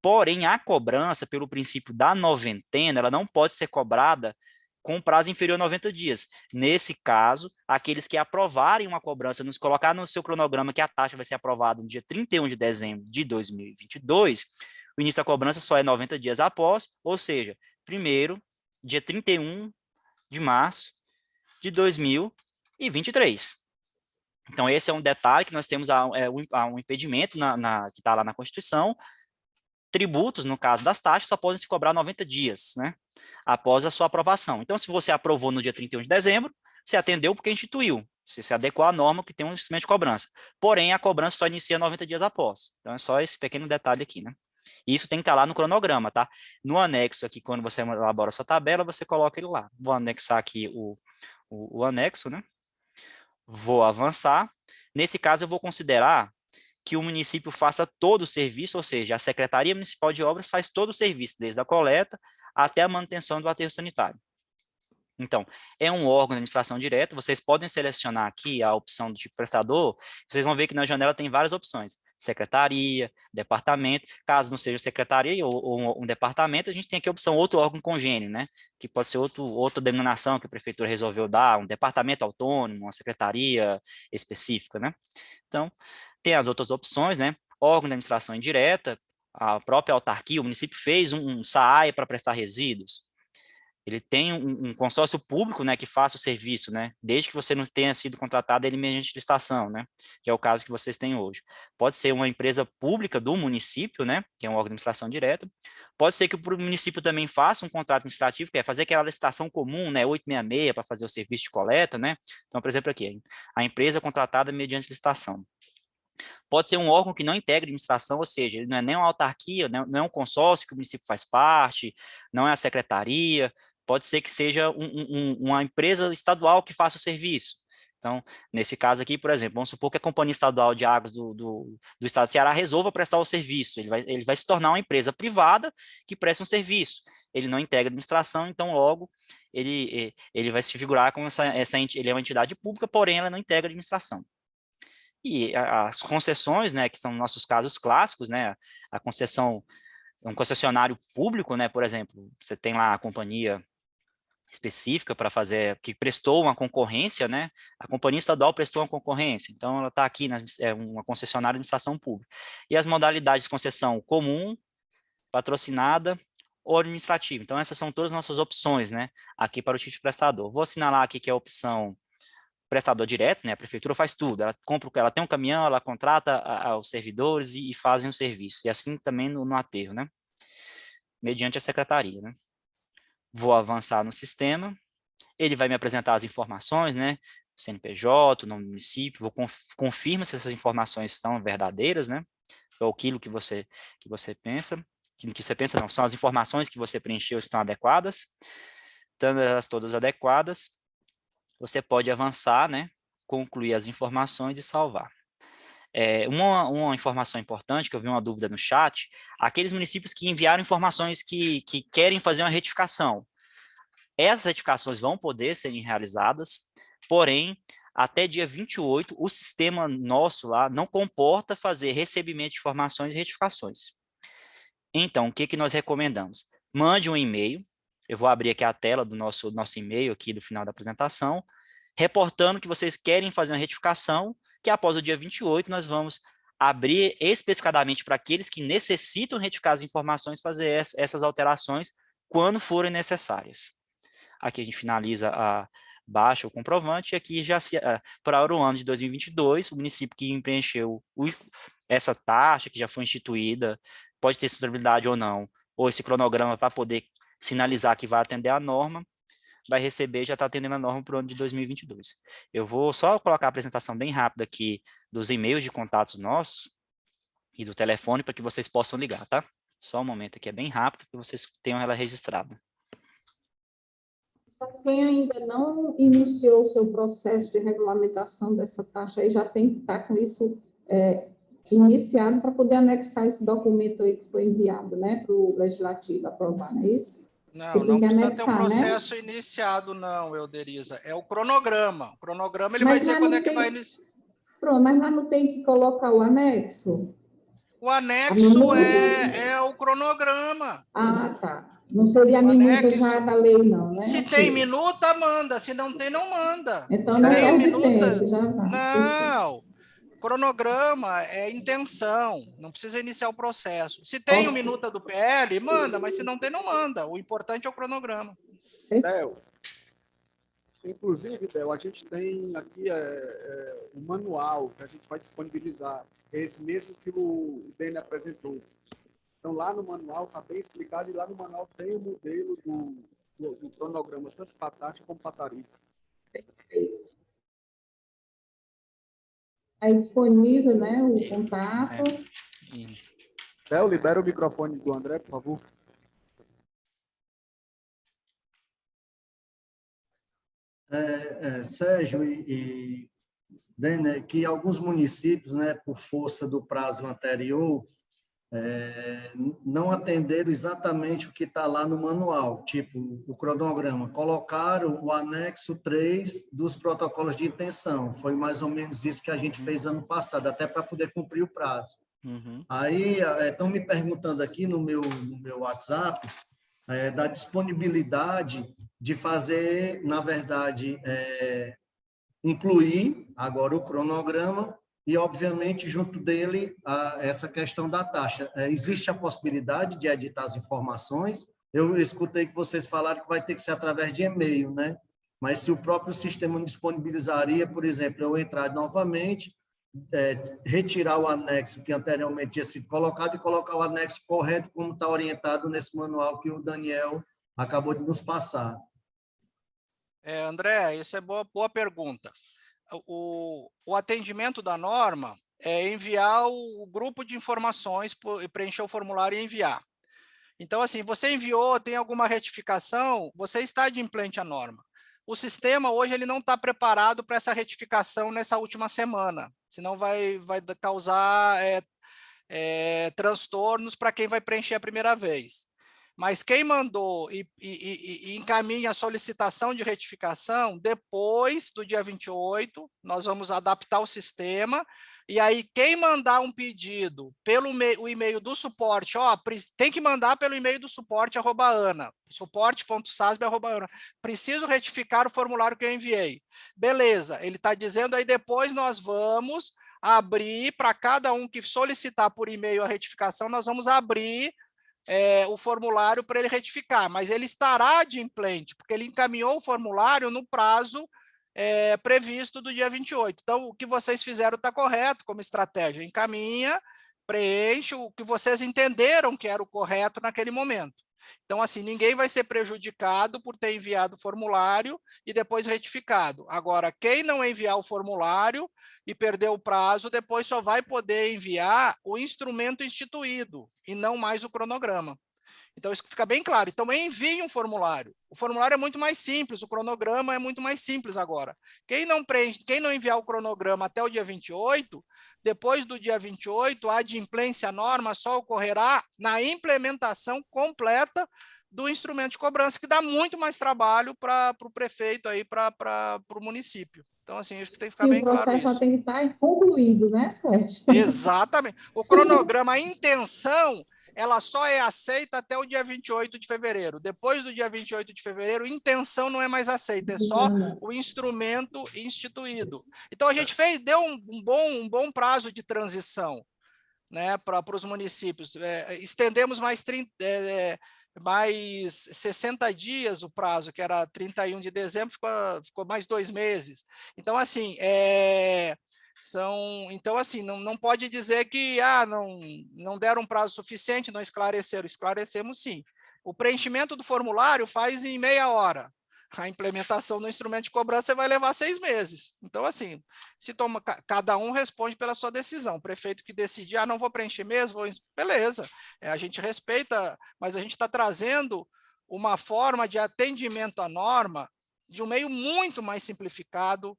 Porém, a cobrança, pelo princípio da noventena, ela não pode ser cobrada com prazo inferior a 90 dias. Nesse caso, aqueles que aprovarem uma cobrança, nos colocar no seu cronograma que a taxa vai ser aprovada no dia 31 de dezembro de 2022, o início da cobrança só é 90 dias após, ou seja, 1º dia 31 de março de 2023. Então, esse é um detalhe que nós temos um impedimento que está lá na Constituição. Tributos, no caso das taxas, só podem se cobrar 90 dias, né, após a sua aprovação. Então, se você aprovou no dia 31 de dezembro, você atendeu porque instituiu, você se adequou à norma que tem um instrumento de cobrança. Porém, a cobrança só inicia 90 dias após. Então, é só esse pequeno detalhe aqui, né? E isso tem que estar lá no cronograma, tá? No anexo aqui, quando você elabora a sua tabela, você coloca ele lá. Vou anexar aqui o anexo, né? Vou avançar. Nesse caso, eu vou considerar que o município faça todo o serviço, ou seja, a Secretaria Municipal de Obras faz todo o serviço, desde a coleta até a manutenção do aterro sanitário. Então, é um órgão de administração direta, vocês podem selecionar aqui a opção do tipo prestador, vocês vão ver que na janela tem várias opções, secretaria, departamento, caso não seja secretaria ou um departamento, a gente tem aqui a opção outro órgão congênio, né, que pode ser outra denominação que a prefeitura resolveu dar, um departamento autônomo, uma secretaria específica, né. Então, tem as outras opções, né, órgão de administração indireta, a própria autarquia, o município fez um SAAI para prestar resíduos, ele tem um consórcio público, né, que faça o serviço, né, desde que você não tenha sido contratado ele mediante licitação, né, que é o caso que vocês têm hoje. Pode ser uma empresa pública do município, né, que é um órgão de administração direta, pode ser que o município também faça um contrato administrativo, que é fazer aquela licitação comum, né, 866, para fazer o serviço de coleta, né, então, por exemplo, aqui, a empresa contratada mediante licitação. Pode ser um órgão que não integra administração, ou seja, ele não é nem uma autarquia, não é um consórcio que o município faz parte, não é a secretaria, pode ser que seja uma empresa estadual que faça o serviço. Então, nesse caso aqui, por exemplo, vamos supor que a Companhia Estadual de Águas do Estado de Ceará resolva prestar o serviço, ele vai se tornar uma empresa privada que presta um serviço. Ele não integra administração, então logo ele vai se figurar como ele é uma entidade pública, porém ela não integra administração. E as concessões, né, que são nossos casos clássicos, né, a concessão, um concessionário público, né, por exemplo, você tem lá a companhia específica para fazer, que prestou uma concorrência, né, a companhia estadual prestou uma concorrência, então ela está aqui, uma concessionária de administração pública. E as modalidades de concessão comum, patrocinada ou administrativa. Então essas são todas as nossas opções, né, aqui para o tipo de prestador. Vou assinalar aqui que é a opção prestador direto, né, a prefeitura faz tudo, ela tem um caminhão, ela contrata os servidores e fazem o serviço, e assim também no aterro, né, mediante a secretaria, né. Vou avançar no sistema, ele vai me apresentar as informações, né, CNPJ, o nome do município, confirma se essas informações são verdadeiras, né, ou aquilo que você pensa, não, são as informações que você preencheu estão adequadas, estando elas todas adequadas, você pode avançar, né, concluir as informações e salvar. Uma informação importante, que eu vi uma dúvida no chat, aqueles municípios que enviaram informações que querem fazer uma retificação. Essas retificações vão poder serem realizadas, porém, até dia 28, o sistema nosso lá não comporta fazer recebimento de informações e retificações. Então, o que nós recomendamos? Mande um e-mail, eu vou abrir aqui a tela do nosso e-mail aqui do final da apresentação, reportando que vocês querem fazer uma retificação, que após o dia 28 nós vamos abrir especificadamente para aqueles que necessitam retificar as informações, fazer essas alterações quando forem necessárias. Aqui a gente finaliza baixa o comprovante, e aqui já para o ano de 2022, o município que preencheu essa taxa que já foi instituída, pode ter sustentabilidade ou não, ou esse cronograma para poder sinalizar que vai atender a norma, vai receber, já está atendendo a norma para o ano de 2022. Eu vou só colocar a apresentação bem rápida aqui dos e-mails de contatos nossos e do telefone para que vocês possam ligar, tá? Só um momento aqui, é bem rápido, para vocês tenham ela registrada. Quem ainda não iniciou o seu processo de regulamentação dessa taxa, aí já tem que estar com isso iniciado para poder anexar esse documento aí que foi enviado, né, para o Legislativo aprovar, não é isso? Não precisa ter um processo iniciado, não, Euderiza. É o cronograma. O cronograma ele vai dizer quando é que vai iniciar. Pronto, mas lá não tem que colocar o anexo? O anexo é o cronograma. Ah, tá. Não seria a minuta já da lei, não, né? Se tem minuta, manda. Se não tem, não manda. Então, não é tempo, já vai. Não. Cronograma é intenção. Não precisa iniciar o processo. Se tem o minuta do PL, manda. Mas se não tem, não manda. O importante é o cronograma. Del, inclusive, Del, a gente tem aqui um manual que a gente vai disponibilizar, é esse mesmo que o Dene apresentou. Então, lá no manual está bem explicado, e lá no manual tem o modelo do cronograma, tanto para taxa como para tarifa. Aí disponível, né, o contato. Del, libera o microfone do André, por favor. Sérgio e Dene, que alguns municípios, né, por força do prazo anterior, não atenderam exatamente o que está lá no manual, tipo o cronograma. Colocaram o anexo 3 dos protocolos de intenção. Foi mais ou menos isso que a gente fez ano passado, até para poder cumprir o prazo. Aí estão me perguntando aqui no meu WhatsApp da disponibilidade de fazer, na verdade, incluir agora o cronograma e, obviamente, junto dele, essa questão da taxa. Existe a possibilidade de editar as informações. Eu escutei que vocês falaram que vai ter que ser através de e-mail, né? Mas se o próprio sistema disponibilizaria, por exemplo, eu entrar novamente, retirar o anexo que anteriormente tinha sido colocado e colocar o anexo correto, como está orientado nesse manual que o Daniel acabou de nos passar. André, isso é boa pergunta. O atendimento da norma é enviar o grupo de informações, preencher o formulário e enviar. Então, assim, você enviou, tem alguma retificação, você está adimplente à norma. O sistema hoje ele não está preparado para essa retificação nessa última semana, senão vai causar transtornos para quem vai preencher a primeira vez. Mas quem mandou e encaminha a solicitação de retificação, depois do dia 28, nós vamos adaptar o sistema, e aí quem mandar um pedido pelo o e-mail do suporte, tem que mandar pelo e-mail do suporte, @ana, suporte.sasb@ana, preciso retificar o formulário que eu enviei. Beleza, ele está dizendo aí, depois nós vamos abrir, para cada um que solicitar por e-mail a retificação, nós vamos abrir o formulário para ele retificar, mas ele estará adimplente, porque ele encaminhou o formulário no prazo previsto do dia 28. Então, o que vocês fizeram está correto como estratégia. Encaminha, preenche o que vocês entenderam que era o correto naquele momento. Então, assim, ninguém vai ser prejudicado por ter enviado o formulário e depois retificado. Agora, quem não enviar o formulário e perder o prazo, depois só vai poder enviar o instrumento instituído e não mais o cronograma. Então, isso fica bem claro. Então, envie um formulário. O formulário é muito mais simples, o cronograma é muito mais simples agora. Quem não enviar o cronograma até o dia 28, depois do dia 28, a adimplência à norma só ocorrerá na implementação completa do instrumento de cobrança, que dá muito mais trabalho para o prefeito, para o município. Então, assim, acho que tem que ficar bem claro isso. O processo já tem que estar concluído, né, Sérgio? Exatamente. O cronograma, a intenção, ela só é aceita até o dia 28 de fevereiro. Depois do dia 28 de fevereiro, intenção não é mais aceita, é só o instrumento instituído. Então, a gente deu um bom prazo de transição, né, para os municípios. Estendemos mais 60 dias o prazo, que era 31 de dezembro, ficou mais 2 meses. Então, assim, então, assim, não pode dizer que não deram um prazo suficiente, não esclareceram. Esclarecemos sim. O preenchimento do formulário faz em meia hora. A implementação do instrumento de cobrança vai levar 6 meses. Então, assim, cada um responde pela sua decisão. O prefeito que decidir, não vou preencher mesmo, beleza, a gente respeita, mas a gente está trazendo uma forma de atendimento à norma de um meio muito mais simplificado,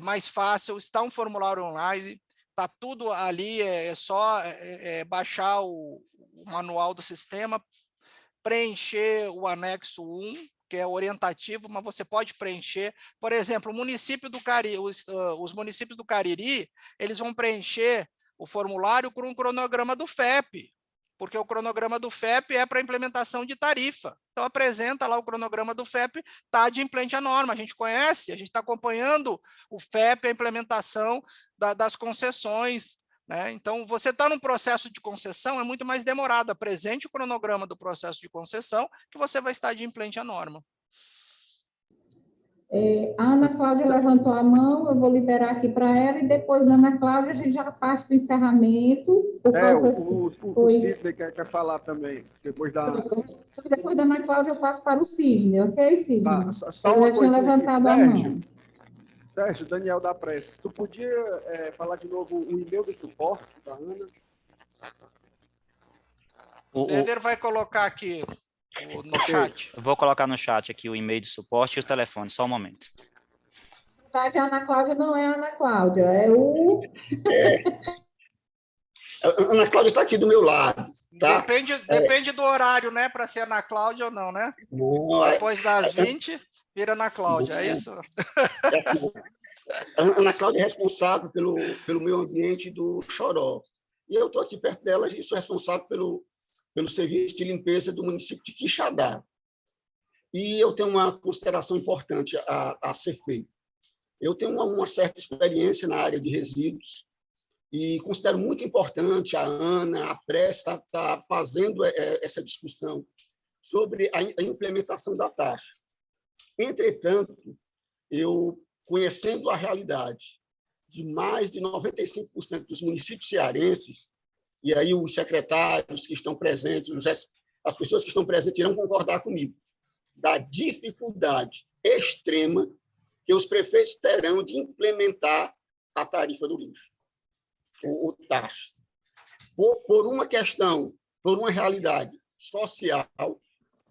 mais fácil, está um formulário online, está tudo ali, é só baixar o manual do sistema, preencher o anexo 1, que é orientativo, mas você pode preencher. Por exemplo, o município do Cariri, os municípios do Cariri, eles vão preencher o formulário com um cronograma do FEP, porque o cronograma do FEP é para implementação de tarifa. Então, apresenta lá o cronograma do FEP, está adimplente à norma, a gente conhece, a gente está acompanhando o FEP, a implementação das concessões, né? Então, você está num processo de concessão, é muito mais demorado. Apresente o cronograma do processo de concessão, que você vai estar adimplente à norma. A Ana Cláudia levantou a mão, eu vou liberar aqui para ela, e depois da Ana Cláudia a gente já parte para o encerramento. O Sidney quer falar também, depois da Ana. Depois da Ana Cláudia eu passo para o Sidney, ok, Sidney? Só uma coisa aqui, Sérgio. Sérgio, Daniel da Prece, tu podia falar de novo o e-mail do suporte da Ana? O Éder vai colocar aqui no chat. Eu vou colocar no chat aqui o e-mail de suporte e os telefones, só um momento. Na verdade, a Ana Cláudia não é a Ana Cláudia, é o... A Ana Cláudia está aqui do meu lado. Tá? Depende do horário, né? Para ser Ana Cláudia ou não, né? Depois das 20, vira Ana Cláudia, é isso? A Ana Cláudia é responsável pelo meio ambiente do Choró. E eu estou aqui perto dela e sou responsável pelo serviço de limpeza do município de Quixadá. E eu tenho uma consideração importante a ser feita. Eu tenho uma certa experiência na área de resíduos e considero muito importante a Ana, a Prece, tá fazendo essa discussão sobre a implementação da taxa. Entretanto, eu, conhecendo a realidade de mais de 95% dos municípios cearenses, e aí os secretários que estão presentes, as pessoas que estão presentes irão concordar comigo, da dificuldade extrema que os prefeitos terão de implementar a tarifa do lixo, o taxa. Por uma questão, por uma realidade social,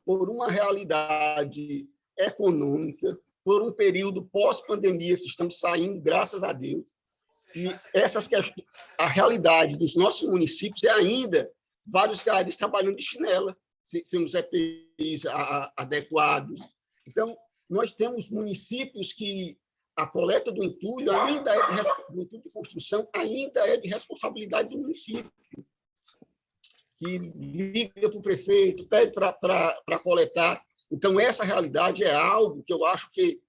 por uma realidade econômica, por um período pós-pandemia que estamos saindo, graças a Deus, e essas questões, a realidade dos nossos municípios é ainda vários garis trabalhando de chinela, temos EPIs adequados. Então, nós temos municípios que a coleta do entulho ainda do entulho de construção ainda é de responsabilidade do município, que liga para o prefeito, pede para coletar. Então, essa realidade é algo que eu acho que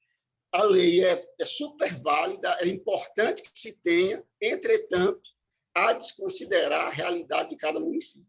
a lei é super válida, é importante que se tenha, entretanto, há de desconsiderar a realidade de cada município.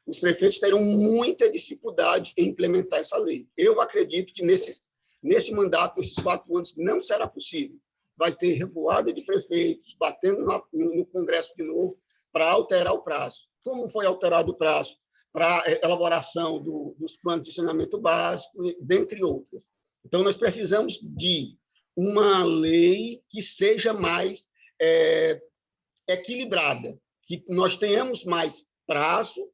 Os prefeitos terão muita dificuldade em implementar essa lei. Eu acredito que nesse mandato, nesses 4 anos, não será possível. Vai ter revoada de prefeitos, batendo no Congresso de novo, para alterar o prazo. Como foi alterado o prazo para a elaboração dos planos de saneamento básico, dentre outras. Então, nós precisamos de uma lei que seja mais equilibrada, que nós tenhamos mais prazo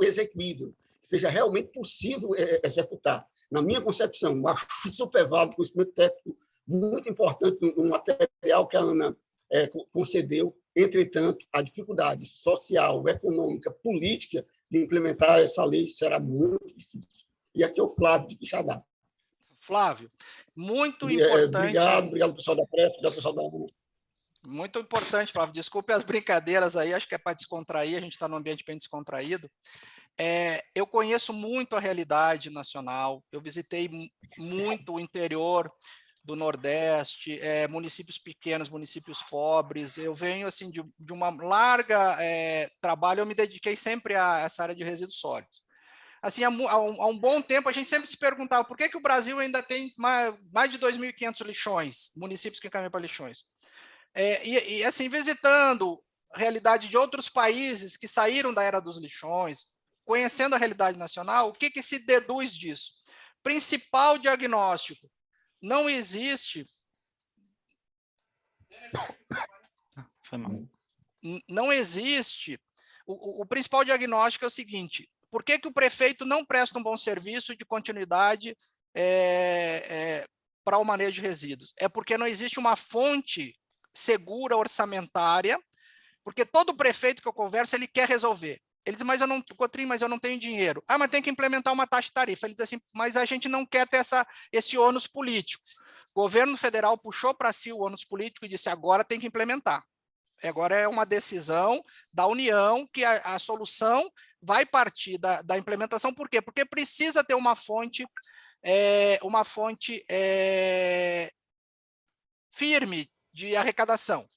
exequível, que seja realmente possível executar. Na minha concepção, eu acho super válido, conhecimento técnico muito importante no material que a Ana concedeu. Entretanto, a dificuldade social, econômica, política de implementar essa lei será muito difícil. E aqui é o Flávio de Quixadá. Flávio, muito importante. Obrigado, pessoal da Prece, pessoal da Ana. Muito importante, Flávio. Desculpe as brincadeiras aí, acho que é para descontrair, a gente está num ambiente bem descontraído. Eu conheço muito a realidade nacional, eu visitei muito o interior do Nordeste, municípios pequenos, municípios pobres, eu venho assim de uma larga trabalho, eu me dediquei sempre a essa área de resíduos sólidos. Assim, há um bom tempo, a gente sempre se perguntava por que o Brasil ainda tem mais de 2.500 lixões, municípios que caminham para lixões. E assim, visitando a realidade de outros países que saíram da era dos lixões, conhecendo a realidade nacional, o que se deduz disso? Principal diagnóstico, não existe... Não existe... O principal diagnóstico é o seguinte: por que o prefeito não presta um bom serviço de continuidade para o manejo de resíduos? É porque não existe uma fonte segura orçamentária, porque todo prefeito que eu converso, ele quer resolver. Ele diz, Cotrim, mas eu não tenho dinheiro. Mas tem que implementar uma taxa de tarifa. Ele diz assim, mas a gente não quer ter esse ônus político. O governo federal puxou para si o ônus político e disse, agora tem que implementar. Agora é uma decisão da União que a solução vai partir da implementação. Por quê? Porque precisa ter uma fonte firme de arrecadação.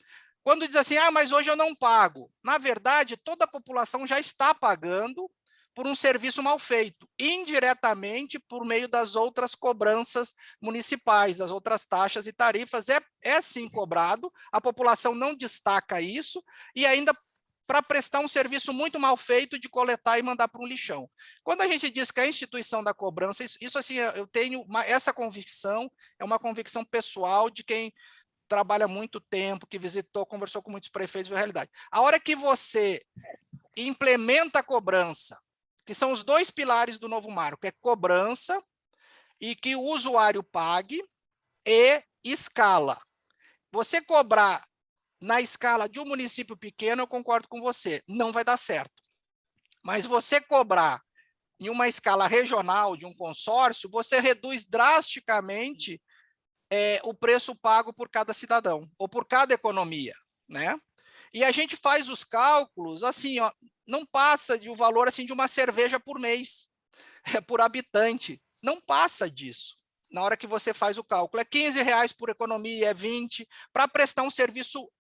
Quando diz assim, mas hoje eu não pago. Na verdade, toda a população já está pagando por um serviço mal feito, indiretamente por meio das outras cobranças municipais, das outras taxas e tarifas. É sim cobrado, a população não destaca isso, e ainda para prestar um serviço muito mal feito de coletar e mandar para um lixão. Quando a gente diz que a instituição da cobrança, isso assim, eu tenho essa convicção, é uma convicção pessoal de quem trabalha muito tempo, que visitou, conversou com muitos prefeitos, viu a realidade. A hora que você implementa a cobrança, que são os dois pilares do novo marco, é cobrança e que o usuário pague e escala. Você cobrar na escala de um município pequeno, eu concordo com você, não vai dar certo. Mas você cobrar em uma escala regional de um consórcio, você reduz drasticamente o preço pago por cada cidadão, ou por cada economia, né? E a gente faz os cálculos assim, ó, não passa de um valor assim de uma cerveja por mês, por habitante, não passa disso. Na hora que você faz o cálculo, é R$15 por economia, é 20, para prestar um serviço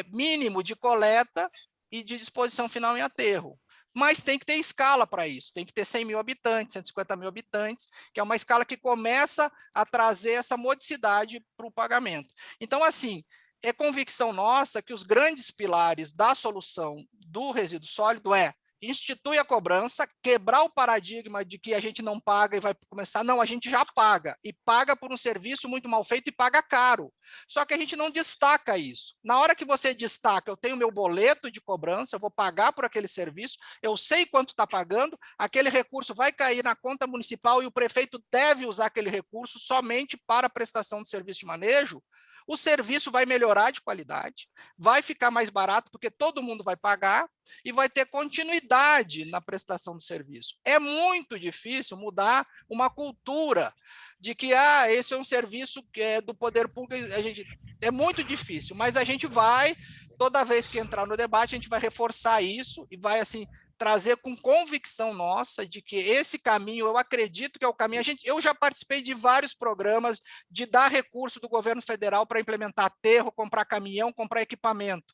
mínimo de coleta e de disposição final em aterro. Mas tem que ter escala para isso, tem que ter 100 mil habitantes, 150 mil habitantes, que é uma escala que começa a trazer essa modicidade para o pagamento. Então, assim, é convicção nossa que os grandes pilares da solução do resíduo sólido é instituir a cobrança, quebrar o paradigma de que a gente não paga e vai começar, não, a gente já paga, e paga por um serviço muito mal feito e paga caro. Só que a gente não destaca isso. Na hora que você destaca, eu tenho meu boleto de cobrança, eu vou pagar por aquele serviço, eu sei quanto está pagando, aquele recurso vai cair na conta municipal e o prefeito deve usar aquele recurso somente para a prestação de serviço de manejo, o serviço vai melhorar de qualidade, vai ficar mais barato, porque todo mundo vai pagar, e vai ter continuidade na prestação do serviço. É muito difícil mudar uma cultura de que esse é um serviço que é do poder público, é muito difícil, mas a gente vai, toda vez que entrar no debate, a gente vai reforçar isso e vai assim trazer com convicção nossa de que esse caminho, eu acredito que é o caminho. Eu já participei de vários programas de dar recurso do governo federal para implementar aterro, comprar caminhão, comprar equipamento.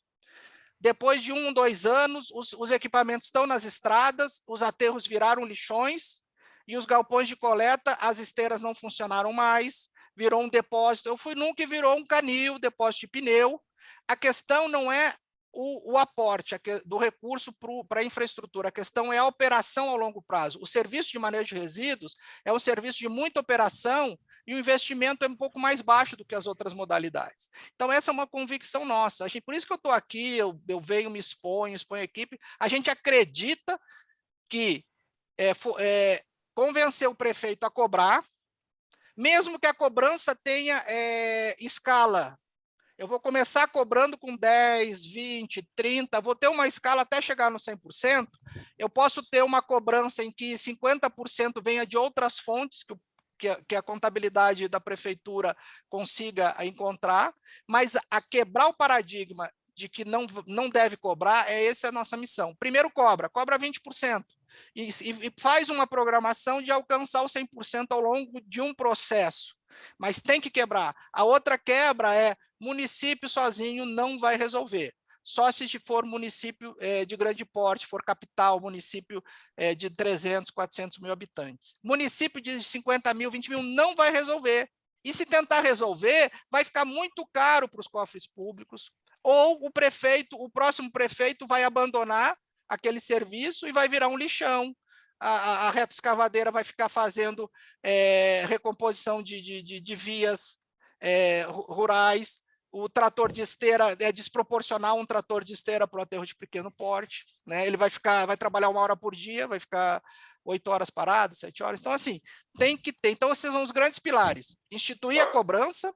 Depois de 1, 2 anos, os equipamentos estão nas estradas, os aterros viraram lixões, e os galpões de coleta, as esteiras não funcionaram mais, virou um depósito. Eu fui num que virou um canil, depósito de pneu. A questão não é o aporte do recurso para a infraestrutura, a questão é a operação ao longo prazo. O serviço de manejo de resíduos é um serviço de muita operação e o investimento é um pouco mais baixo do que as outras modalidades. Então, essa é uma convicção nossa. Por isso que eu estou aqui, eu venho, me exponho a equipe, a gente acredita que convencer o prefeito a cobrar, mesmo que a cobrança tenha escala. Eu vou começar cobrando com 10, 20, 30, vou ter uma escala até chegar no 100%, eu posso ter uma cobrança em que 50% venha de outras fontes que a contabilidade da prefeitura consiga encontrar, mas a quebrar o paradigma de que não deve cobrar, essa é a nossa missão. Primeiro cobra 20%, e faz uma programação de alcançar o 100% ao longo de um processo, mas tem que quebrar. A outra quebra é município sozinho não vai resolver. Só se for município de grande porte, for capital, município de 300, 400 mil habitantes. Município de 50 mil, 20 mil não vai resolver. E se tentar resolver, vai ficar muito caro para os cofres públicos, ou o próximo prefeito vai abandonar aquele serviço e vai virar um lixão. A retroescavadeira vai ficar fazendo recomposição de vias rurais, o trator de esteira é desproporcional um trator de esteira para o aterro de pequeno porte, né? Ele vai trabalhar 1 hora por dia, vai ficar 8 horas parado, 7 horas. Então, assim, tem que ter. Então, esses são os grandes pilares: instituir a cobrança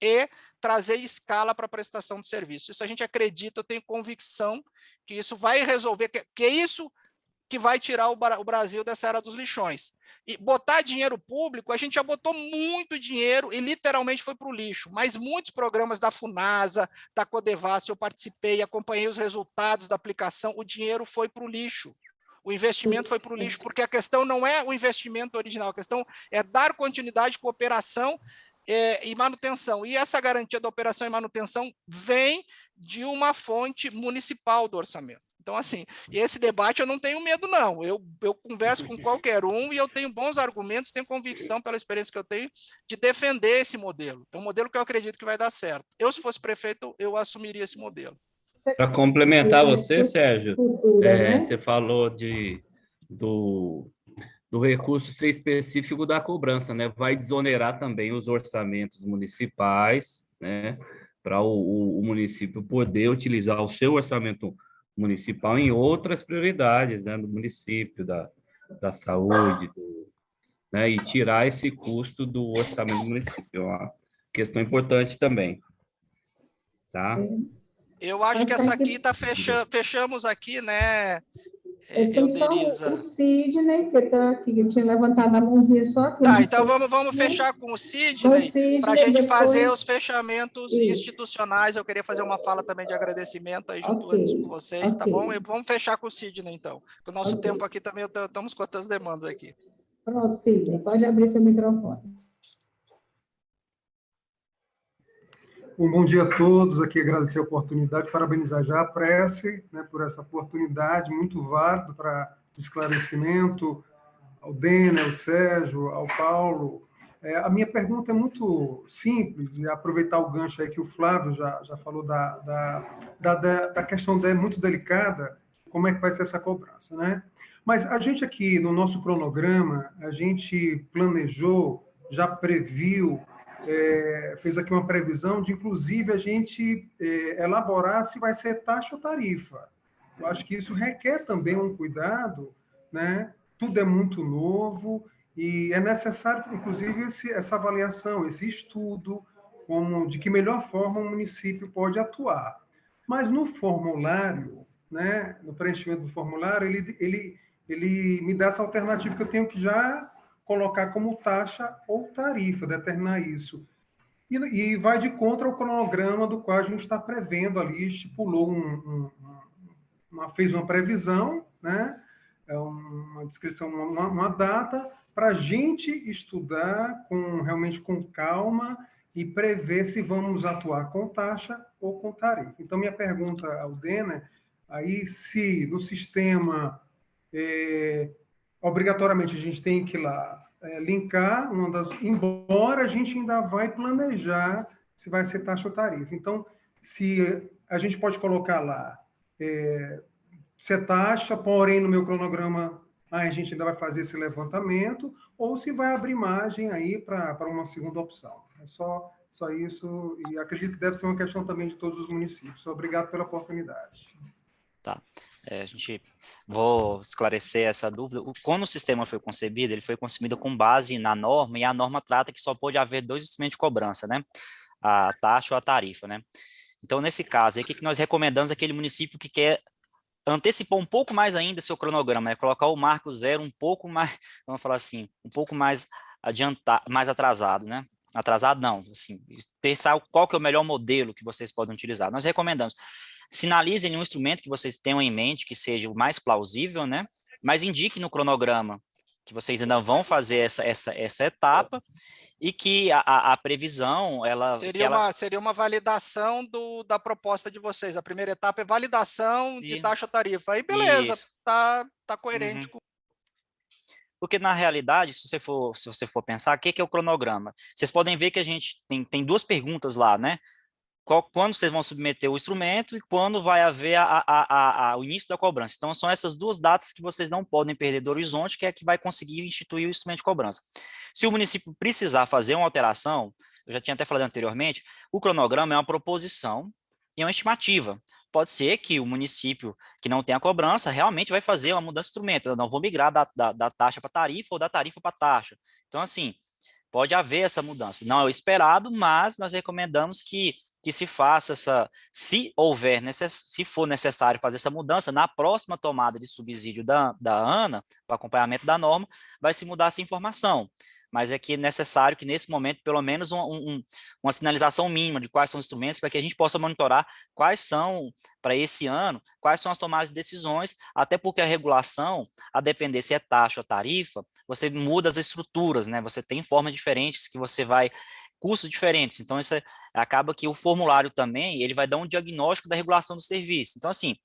e trazer escala para a prestação de serviço. Isso a gente acredita, eu tenho convicção que isso vai resolver, que é isso que vai tirar o Brasil dessa era dos lixões. E botar dinheiro público, a gente já botou muito dinheiro e literalmente foi para o lixo, mas muitos programas da Funasa, da Codevasf, eu participei, acompanhei os resultados da aplicação, o dinheiro foi para o lixo. O investimento foi para o lixo, porque a questão não é o investimento original, a questão é dar continuidade com operação e manutenção. E essa garantia da operação e manutenção vem de uma fonte municipal do orçamento. Então, assim, e esse debate eu não tenho medo, não. Eu converso com qualquer um e eu tenho bons argumentos, tenho convicção, pela experiência que eu tenho, de defender esse modelo. É um modelo que eu acredito que vai dar certo. Eu, se fosse prefeito, eu assumiria esse modelo. Para complementar você, Sérgio, né? você falou do recurso ser específico da cobrança, né? Vai desonerar também os orçamentos municipais, né? Para o município poder utilizar o seu orçamento municipal em outras prioridades, né? Do município, da saúde, né? E tirar esse custo do orçamento do município. É uma questão importante também, tá? Eu acho que essa aqui fechamos aqui, né, Então, só o Sidney, que está aqui, que tinha levantado a mãozinha só aqui. Tá, então vamos fechar com o Sidney, para a gente depois... fazer os fechamentos institucionais. Eu queria fazer uma fala também de agradecimento aí junto antes com vocês, tá bom? E vamos fechar com o Sidney, então. O nosso tempo aqui também, estamos com outras demandas aqui. Pronto, Sidney, pode abrir seu microfone. Bom dia a todos, aqui agradecer a oportunidade, parabenizar já a Prece, né, por essa oportunidade muito válida para esclarecimento, ao Dena, ao Sérgio, ao Paulo. A minha pergunta é muito simples, e aproveitar o gancho aí que o Flávio já falou da questão muito delicada, como é que vai ser essa cobrança, né? Mas a gente aqui, no nosso cronograma, a gente planejou, já previu, fez aqui uma previsão de, inclusive, a gente elaborar se vai ser taxa ou tarifa. Eu acho que isso requer também um cuidado, né? Tudo é muito novo e é necessário, inclusive, essa avaliação, esse estudo, de que melhor forma o município pode atuar. Mas no formulário, né, no preenchimento do formulário, ele me dá essa alternativa que eu tenho que já colocar como taxa ou tarifa, determinar isso. E vai de contra o cronograma do qual a gente está prevendo ali, estipulou fez uma previsão, né? Uma descrição, uma data, para a gente estudar realmente com calma e prever se vamos atuar com taxa ou com tarifa. Então, minha pergunta ao Dena, aí se no sistema obrigatoriamente a gente tem que ir lá linkar embora a gente ainda vai planejar se vai ser taxa ou tarifa. Então, se a gente pode colocar lá se é taxa, porém no meu cronograma a gente ainda vai fazer esse levantamento, ou se vai abrir margem aí para uma segunda opção. É só isso, e acredito que deve ser uma questão também de todos os municípios. Obrigado pela oportunidade. Tá. Vou esclarecer essa dúvida. Quando o sistema foi concebido, ele foi concebido com base na norma, e a norma trata que só pode haver 2 instrumentos de cobrança, né? A taxa ou a tarifa, né? Então, nesse caso, aí, o que nós recomendamos àquele município que quer antecipar um pouco mais ainda seu cronograma, né? Colocar o marco zero um pouco mais, vamos falar assim, um pouco mais mais atrasado, né? Atrasado não, assim, pensar qual que é o melhor modelo que vocês podem utilizar. Nós recomendamos, sinalizem um instrumento que vocês tenham em mente, que seja o mais plausível, né? Mas indique no cronograma que vocês ainda vão fazer essa etapa e que a previsão, Seria uma validação da proposta de vocês. A primeira etapa é validação de taxa ou tarifa. Aí, beleza, tá coerente com... Porque, na realidade, se você for pensar, o que é o cronograma? Vocês podem ver que a gente tem 2 perguntas lá, né? Quando vocês vão submeter o instrumento e quando vai haver o início da cobrança. Então, são essas 2 datas que vocês não podem perder do horizonte, que é que vai conseguir instituir o instrumento de cobrança. Se o município precisar fazer uma alteração, eu já tinha até falado anteriormente, o cronograma é uma proposição e é uma estimativa. Pode ser que o município que não tem a cobrança realmente vai fazer uma mudança de instrumento. Eu não vou migrar da taxa para tarifa ou da tarifa para taxa. Então, assim, pode haver essa mudança. Não é o esperado, mas nós recomendamos que se faça se for necessário fazer essa mudança, na próxima tomada de subsídio da ANA, para acompanhamento da norma, vai se mudar essa informação. Mas é que é necessário que, nesse momento, pelo menos uma sinalização mínima de quais são os instrumentos, para que a gente possa monitorar quais são, para esse ano, quais são as tomadas de decisões, até porque a regulação, a depender se é taxa ou tarifa, você muda as estruturas, né? Você tem formas diferentes que você vai custos diferentes. Então, isso acaba que o formulário também, ele vai dar um diagnóstico da regulação do serviço. Então, assim,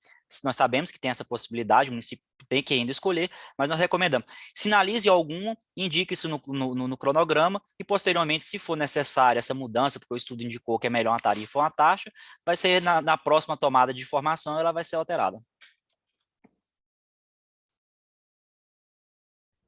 nós sabemos que tem essa possibilidade, o município tem que ainda escolher, mas nós recomendamos. Sinalize algum, indique isso no cronograma e, posteriormente, se for necessária essa mudança, porque o estudo indicou que é melhor uma tarifa ou uma taxa, vai ser na próxima tomada de informação, ela vai ser alterada.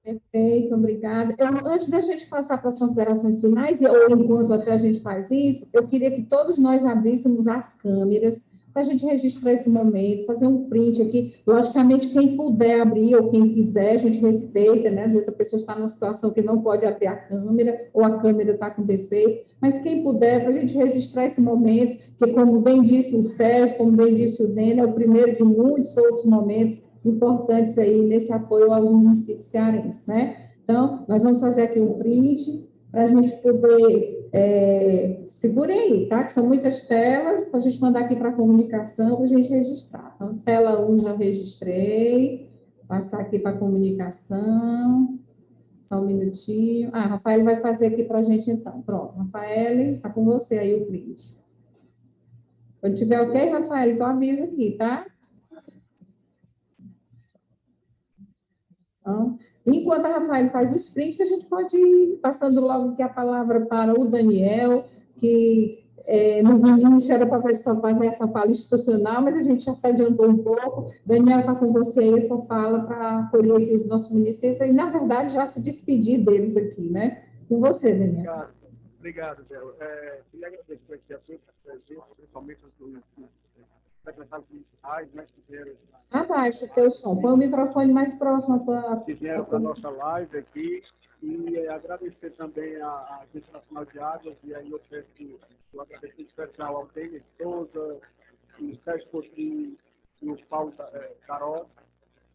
Perfeito, obrigada. Antes da gente passar para as considerações finais, ou enquanto até a gente faz isso, eu queria que todos nós abríssemos as câmeras para a gente registrar esse momento, fazer um print aqui. Logicamente, quem puder abrir ou quem quiser, a gente respeita, né? Às vezes a pessoa está numa situação que não pode abrir a câmera, ou a câmera está com defeito, mas quem puder, para a gente registrar esse momento, que, como bem disse o Sérgio, como bem disse o Dene, é o primeiro de muitos outros momentos importantes aí nesse apoio aos municípios cearenses, né? Então, nós vamos fazer aqui um print para a gente poder, segurem aí, tá? Que são muitas telas, para a gente mandar aqui para a comunicação, para a gente registrar. Então, tela 1 já registrei, passar aqui para a comunicação, só um minutinho. Ah, Rafael vai fazer aqui para a gente, então. Pronto, Rafael, está com você aí o print. Quando tiver ok, Rafael, então avisa aqui, tá? Então, enquanto a Rafael faz os prints, a gente pode ir passando logo aqui a palavra para o Daniel, que no início era para fazer essa fala institucional, mas a gente já se adiantou um pouco. Daniel está com você aí, a sua fala para acolher aqui os nossos municípios e, na verdade, já se despedir deles aqui, né? Com você, Daniel. Obrigado, Bel. Queria agradecer aqui a todos a presença, principalmente os secretários municipais, né, que vieram... Abaixa o teu som, põe o microfone mais próximo à tua... Que vieram para a nossa live aqui, e agradecer também a Agência Nacional de Águas, e aí eu peço um agradecimento especial ao Denis Souza, o Sérgio Coutinho e o Paulo Carol,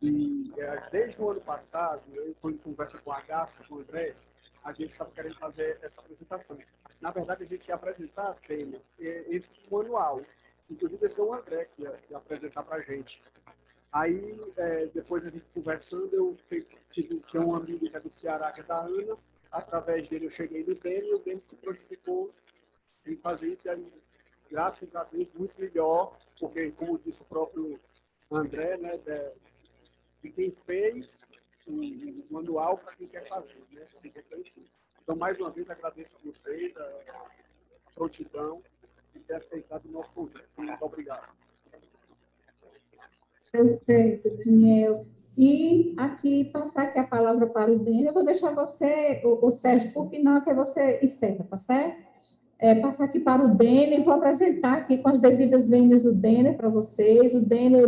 e desde o ano passado, eu fui em conversa com a Garça, com o André, a gente estava querendo fazer essa apresentação. Na verdade, a gente ia apresentar esse manual. Inclusive, esse é o André que ia apresentar para a gente. Aí, depois a gente conversando, eu tive um amigo que é do Ceará, que é da Ana. Através dele, eu cheguei no Dene e o Dene se prontificou em fazer isso. E aí, graças a Deus, muito melhor, porque, como disse o próprio André, né, de quem fez o manual para quem quer fazer, né? Quem quer fazer. Então, mais uma vez, agradeço a vocês, a prontidão e ter aceitado o nosso convite. Muito obrigado. Perfeito, Daniel. E aqui, passar aqui a palavra para o Daniel, eu vou deixar você, o Sérgio, por final, que você encerra, tá certo? Passar aqui para o Daniel, vou apresentar aqui com as devidas vendas o Daniel para vocês. O Daniel,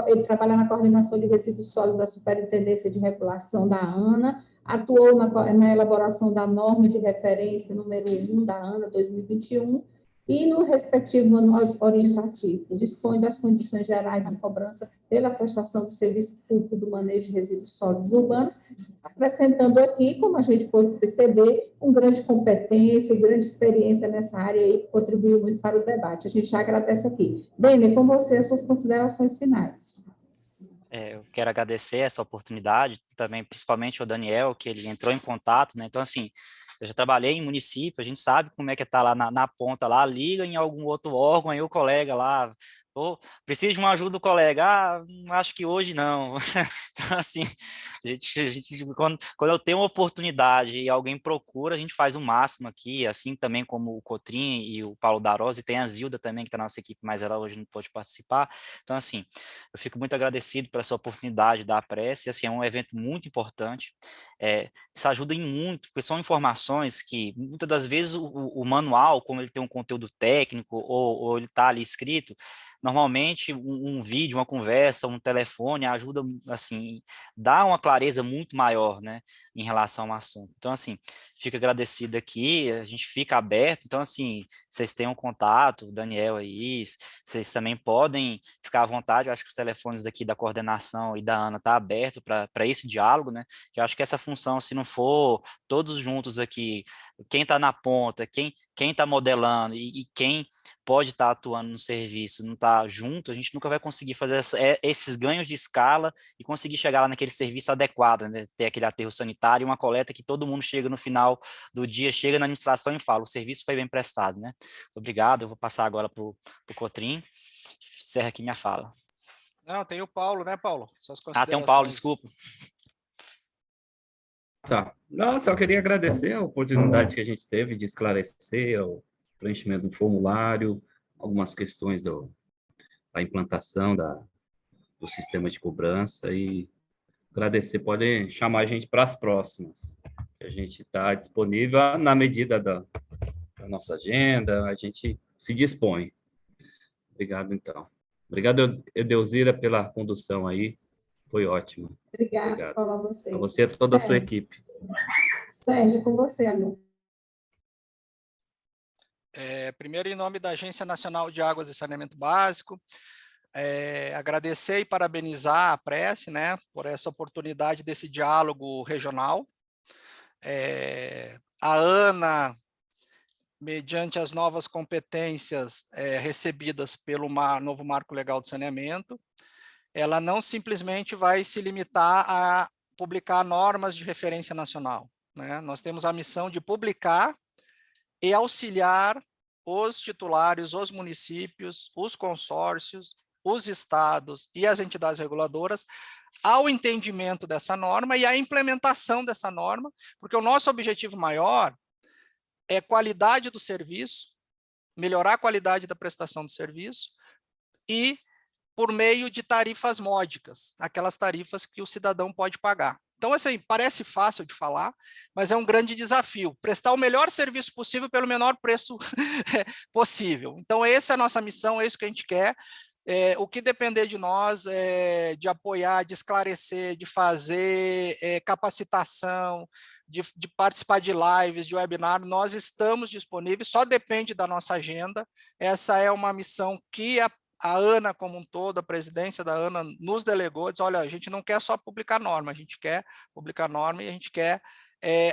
ele trabalha na coordenação de resíduos sólidos da Superintendência de Regulação da ANA, atuou na elaboração da norma de referência número 1 da ANA 2021, e no respectivo manual orientativo, dispõe das condições gerais de cobrança pela prestação do serviço público do manejo de resíduos sólidos urbanos, acrescentando aqui, como a gente pode perceber, uma grande competência e grande experiência nessa área aí, que contribuiu muito para o debate. A gente já agradece aqui. Dene, com você, as suas considerações finais. Eu quero agradecer essa oportunidade, também principalmente ao Daniel, que ele entrou em contato, né? Então, assim, eu já trabalhei em município, a gente sabe como é que está lá na ponta, lá, liga em algum outro órgão, aí o colega lá, preciso de uma ajuda do colega, acho que hoje não. Então, assim, quando eu tenho uma oportunidade e alguém procura, a gente faz o máximo aqui, assim também como o Cotrim e o Paulo Darose, e tem a Zilda também, que está na nossa equipe, mas ela hoje não pôde participar. Então, assim, eu fico muito agradecido por essa oportunidade da Prece, assim, é um evento muito importante, isso ajuda em muito, porque são informações que, muitas das vezes, o manual, como ele tem um conteúdo técnico, ou ele está ali escrito, normalmente um vídeo, uma conversa, um telefone ajuda, assim, dá uma clareza muito maior, né, em relação ao assunto. Então, assim, fico agradecido aqui, a gente fica aberto, então, assim, vocês tenham contato, o Daniel aí, vocês também podem ficar à vontade, eu acho que os telefones daqui da coordenação e da Ana tá aberto para esse diálogo, né, que eu acho que essa função, se não for todos juntos aqui, quem está na ponta, quem está modelando e quem pode estar atuando no serviço, não está junto, a gente nunca vai conseguir fazer esses ganhos de escala e conseguir chegar lá naquele serviço adequado, né? Ter aquele aterro sanitário e uma coleta que todo mundo chega no final do dia, chega na administração e fala, o serviço foi bem prestado, né? Obrigado, eu vou passar agora para o Cotrim. Encerra aqui minha fala. Não, tem o Paulo, né, Paulo? Suas Tem um Paulo, considerações. desculpa. Tá. Não, só queria agradecer a oportunidade que a gente teve de esclarecer o preenchimento do formulário, algumas questões da implantação do sistema de cobrança e agradecer, podem chamar a gente para as próximas. A gente está disponível na medida da nossa agenda, a gente se dispõe. Obrigado, então. Obrigado, Edelzira, pela condução aí. Foi ótimo. Obrigado, Paulo, a você. A você e toda a sua equipe. Sérgio, com você, Alô. Primeiro, em nome da Agência Nacional de Águas e Saneamento Básico, agradecer e parabenizar a Prece, né, por essa oportunidade desse diálogo regional. A Ana, mediante as novas competências recebidas pelo novo Marco Legal de Saneamento, ela não simplesmente vai se limitar a publicar normas de referência nacional, né? Nós temos a missão de publicar e auxiliar os titulares, os municípios, os consórcios, os estados e as entidades reguladoras ao entendimento dessa norma e à implementação dessa norma, porque o nosso objetivo maior é qualidade do serviço, melhorar a qualidade da prestação do serviço e por meio de tarifas módicas, aquelas tarifas que o cidadão pode pagar. Então, assim, parece fácil de falar, mas é um grande desafio, prestar o melhor serviço possível pelo menor preço possível. Então, essa é a nossa missão, é isso que a gente quer. O que depender de nós, de apoiar, de esclarecer, de fazer capacitação, de participar de lives, de webinar, nós estamos disponíveis, só depende da nossa agenda. Essa é uma missão que a Ana como um todo, a presidência da Ana nos delegou, diz, olha, a gente não quer só publicar norma, a gente quer publicar norma e a gente quer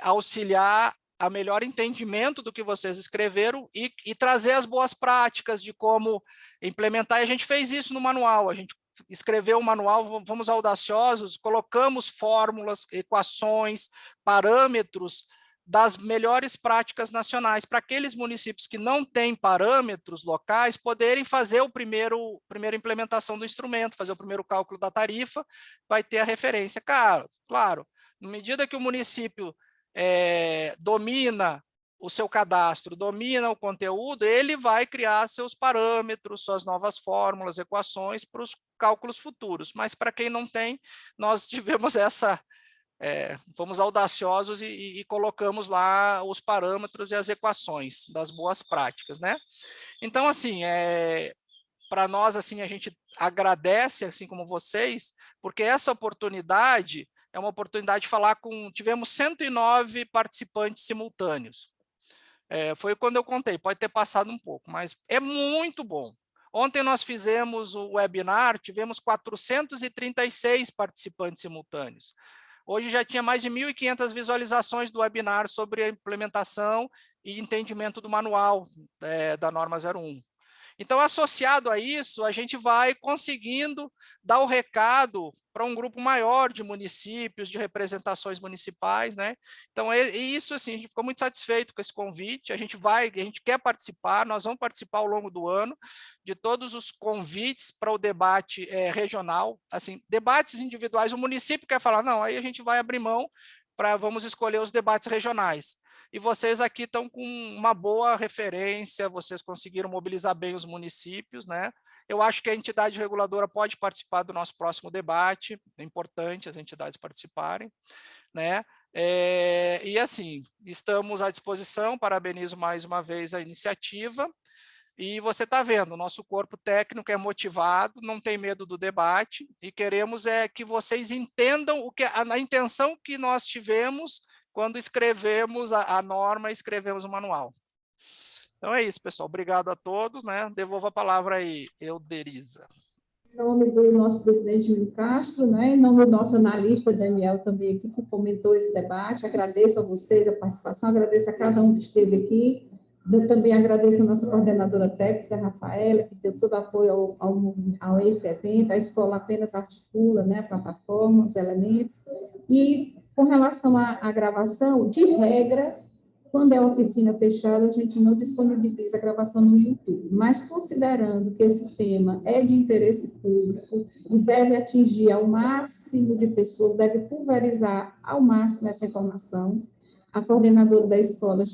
auxiliar a melhor entendimento do que vocês escreveram e trazer as boas práticas de como implementar, e a gente fez isso no manual, a gente escreveu o manual, fomos audaciosos, colocamos fórmulas, equações, parâmetros das melhores práticas nacionais, para aqueles municípios que não têm parâmetros locais poderem fazer a primeira implementação do instrumento, fazer o primeiro cálculo da tarifa, vai ter a referência. Claro, na medida que o município domina o seu cadastro, domina o conteúdo, ele vai criar seus parâmetros, suas novas fórmulas, equações para os cálculos futuros. Mas para quem não tem, nós tivemos fomos audaciosos e colocamos lá os parâmetros e as equações das boas práticas, né? Então, assim, para nós, assim, a gente agradece, assim como vocês, porque essa oportunidade é uma oportunidade de falar tivemos 109 participantes simultâneos. Foi quando eu contei, pode ter passado um pouco, mas é muito bom. Ontem nós fizemos o webinar, tivemos 436 participantes simultâneos. Hoje já tinha mais de 1.500 visualizações do webinar sobre a implementação e entendimento do manual da norma 01. Então, associado a isso, a gente vai conseguindo dar o recado para um grupo maior de municípios, de representações municipais, né? Então, isso, assim, a gente ficou muito satisfeito com esse convite, a gente quer participar, nós vamos participar ao longo do ano de todos os convites para o debate regional, assim, debates individuais, o município quer falar, não, aí a gente vai abrir mão vamos escolher os debates regionais. E vocês aqui estão com uma boa referência, vocês conseguiram mobilizar bem os municípios, né? Eu acho que a entidade reguladora pode participar do nosso próximo debate, é importante as entidades participarem, né? E assim, estamos à disposição, parabenizo mais uma vez a iniciativa, e você está vendo, o nosso corpo técnico é motivado, não tem medo do debate, e queremos que vocês entendam a intenção que nós tivemos quando escrevemos a norma, escrevemos o manual. Então é isso, pessoal. Obrigado a todos, né? Devolvo a palavra aí, Euderiza. Em nome do nosso presidente Júlio Castro, né, em nome do nosso analista Daniel também aqui, que fomentou esse debate, agradeço a vocês a participação, agradeço a cada um que esteve aqui, eu também agradeço a nossa coordenadora técnica, Rafaela, que deu todo o apoio ao esse evento, a escola apenas articula, né, a plataforma, os elementos, e com relação à gravação, de regra, quando é oficina fechada, a gente não disponibiliza a gravação no YouTube, mas considerando que esse tema é de interesse público e deve atingir ao máximo de pessoas, deve pulverizar ao máximo essa informação, a coordenadora da escola,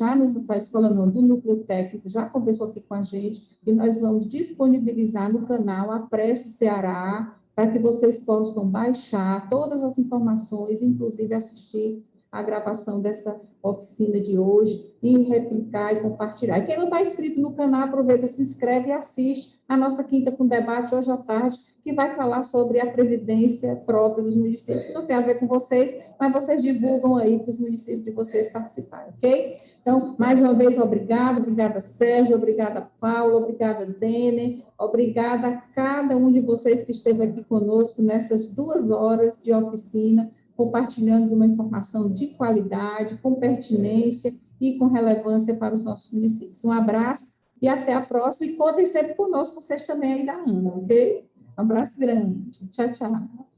da escola não, do núcleo técnico, já conversou aqui com a gente, e nós vamos disponibilizar no canal a Prece Ceará, para que vocês possam baixar todas as informações, inclusive assistir a gravação dessa oficina de hoje e replicar e compartilhar. E quem não está inscrito no canal, aproveita, se inscreve e assiste a nossa Quinta com Debate hoje à tarde, que vai falar sobre a previdência própria dos municípios, que não tem a ver com vocês, mas vocês divulgam aí para os municípios de vocês participarem, ok? Então, mais uma vez, obrigada Sérgio, obrigada Paulo, obrigada Dene, obrigada a cada um de vocês que esteve aqui conosco nessas 2 horas de oficina, compartilhando uma informação de qualidade, com pertinência e com relevância para os nossos municípios. Um abraço e até a próxima. E contem sempre conosco, vocês também aí da ANA, ok? Um abraço grande. Tchau, tchau.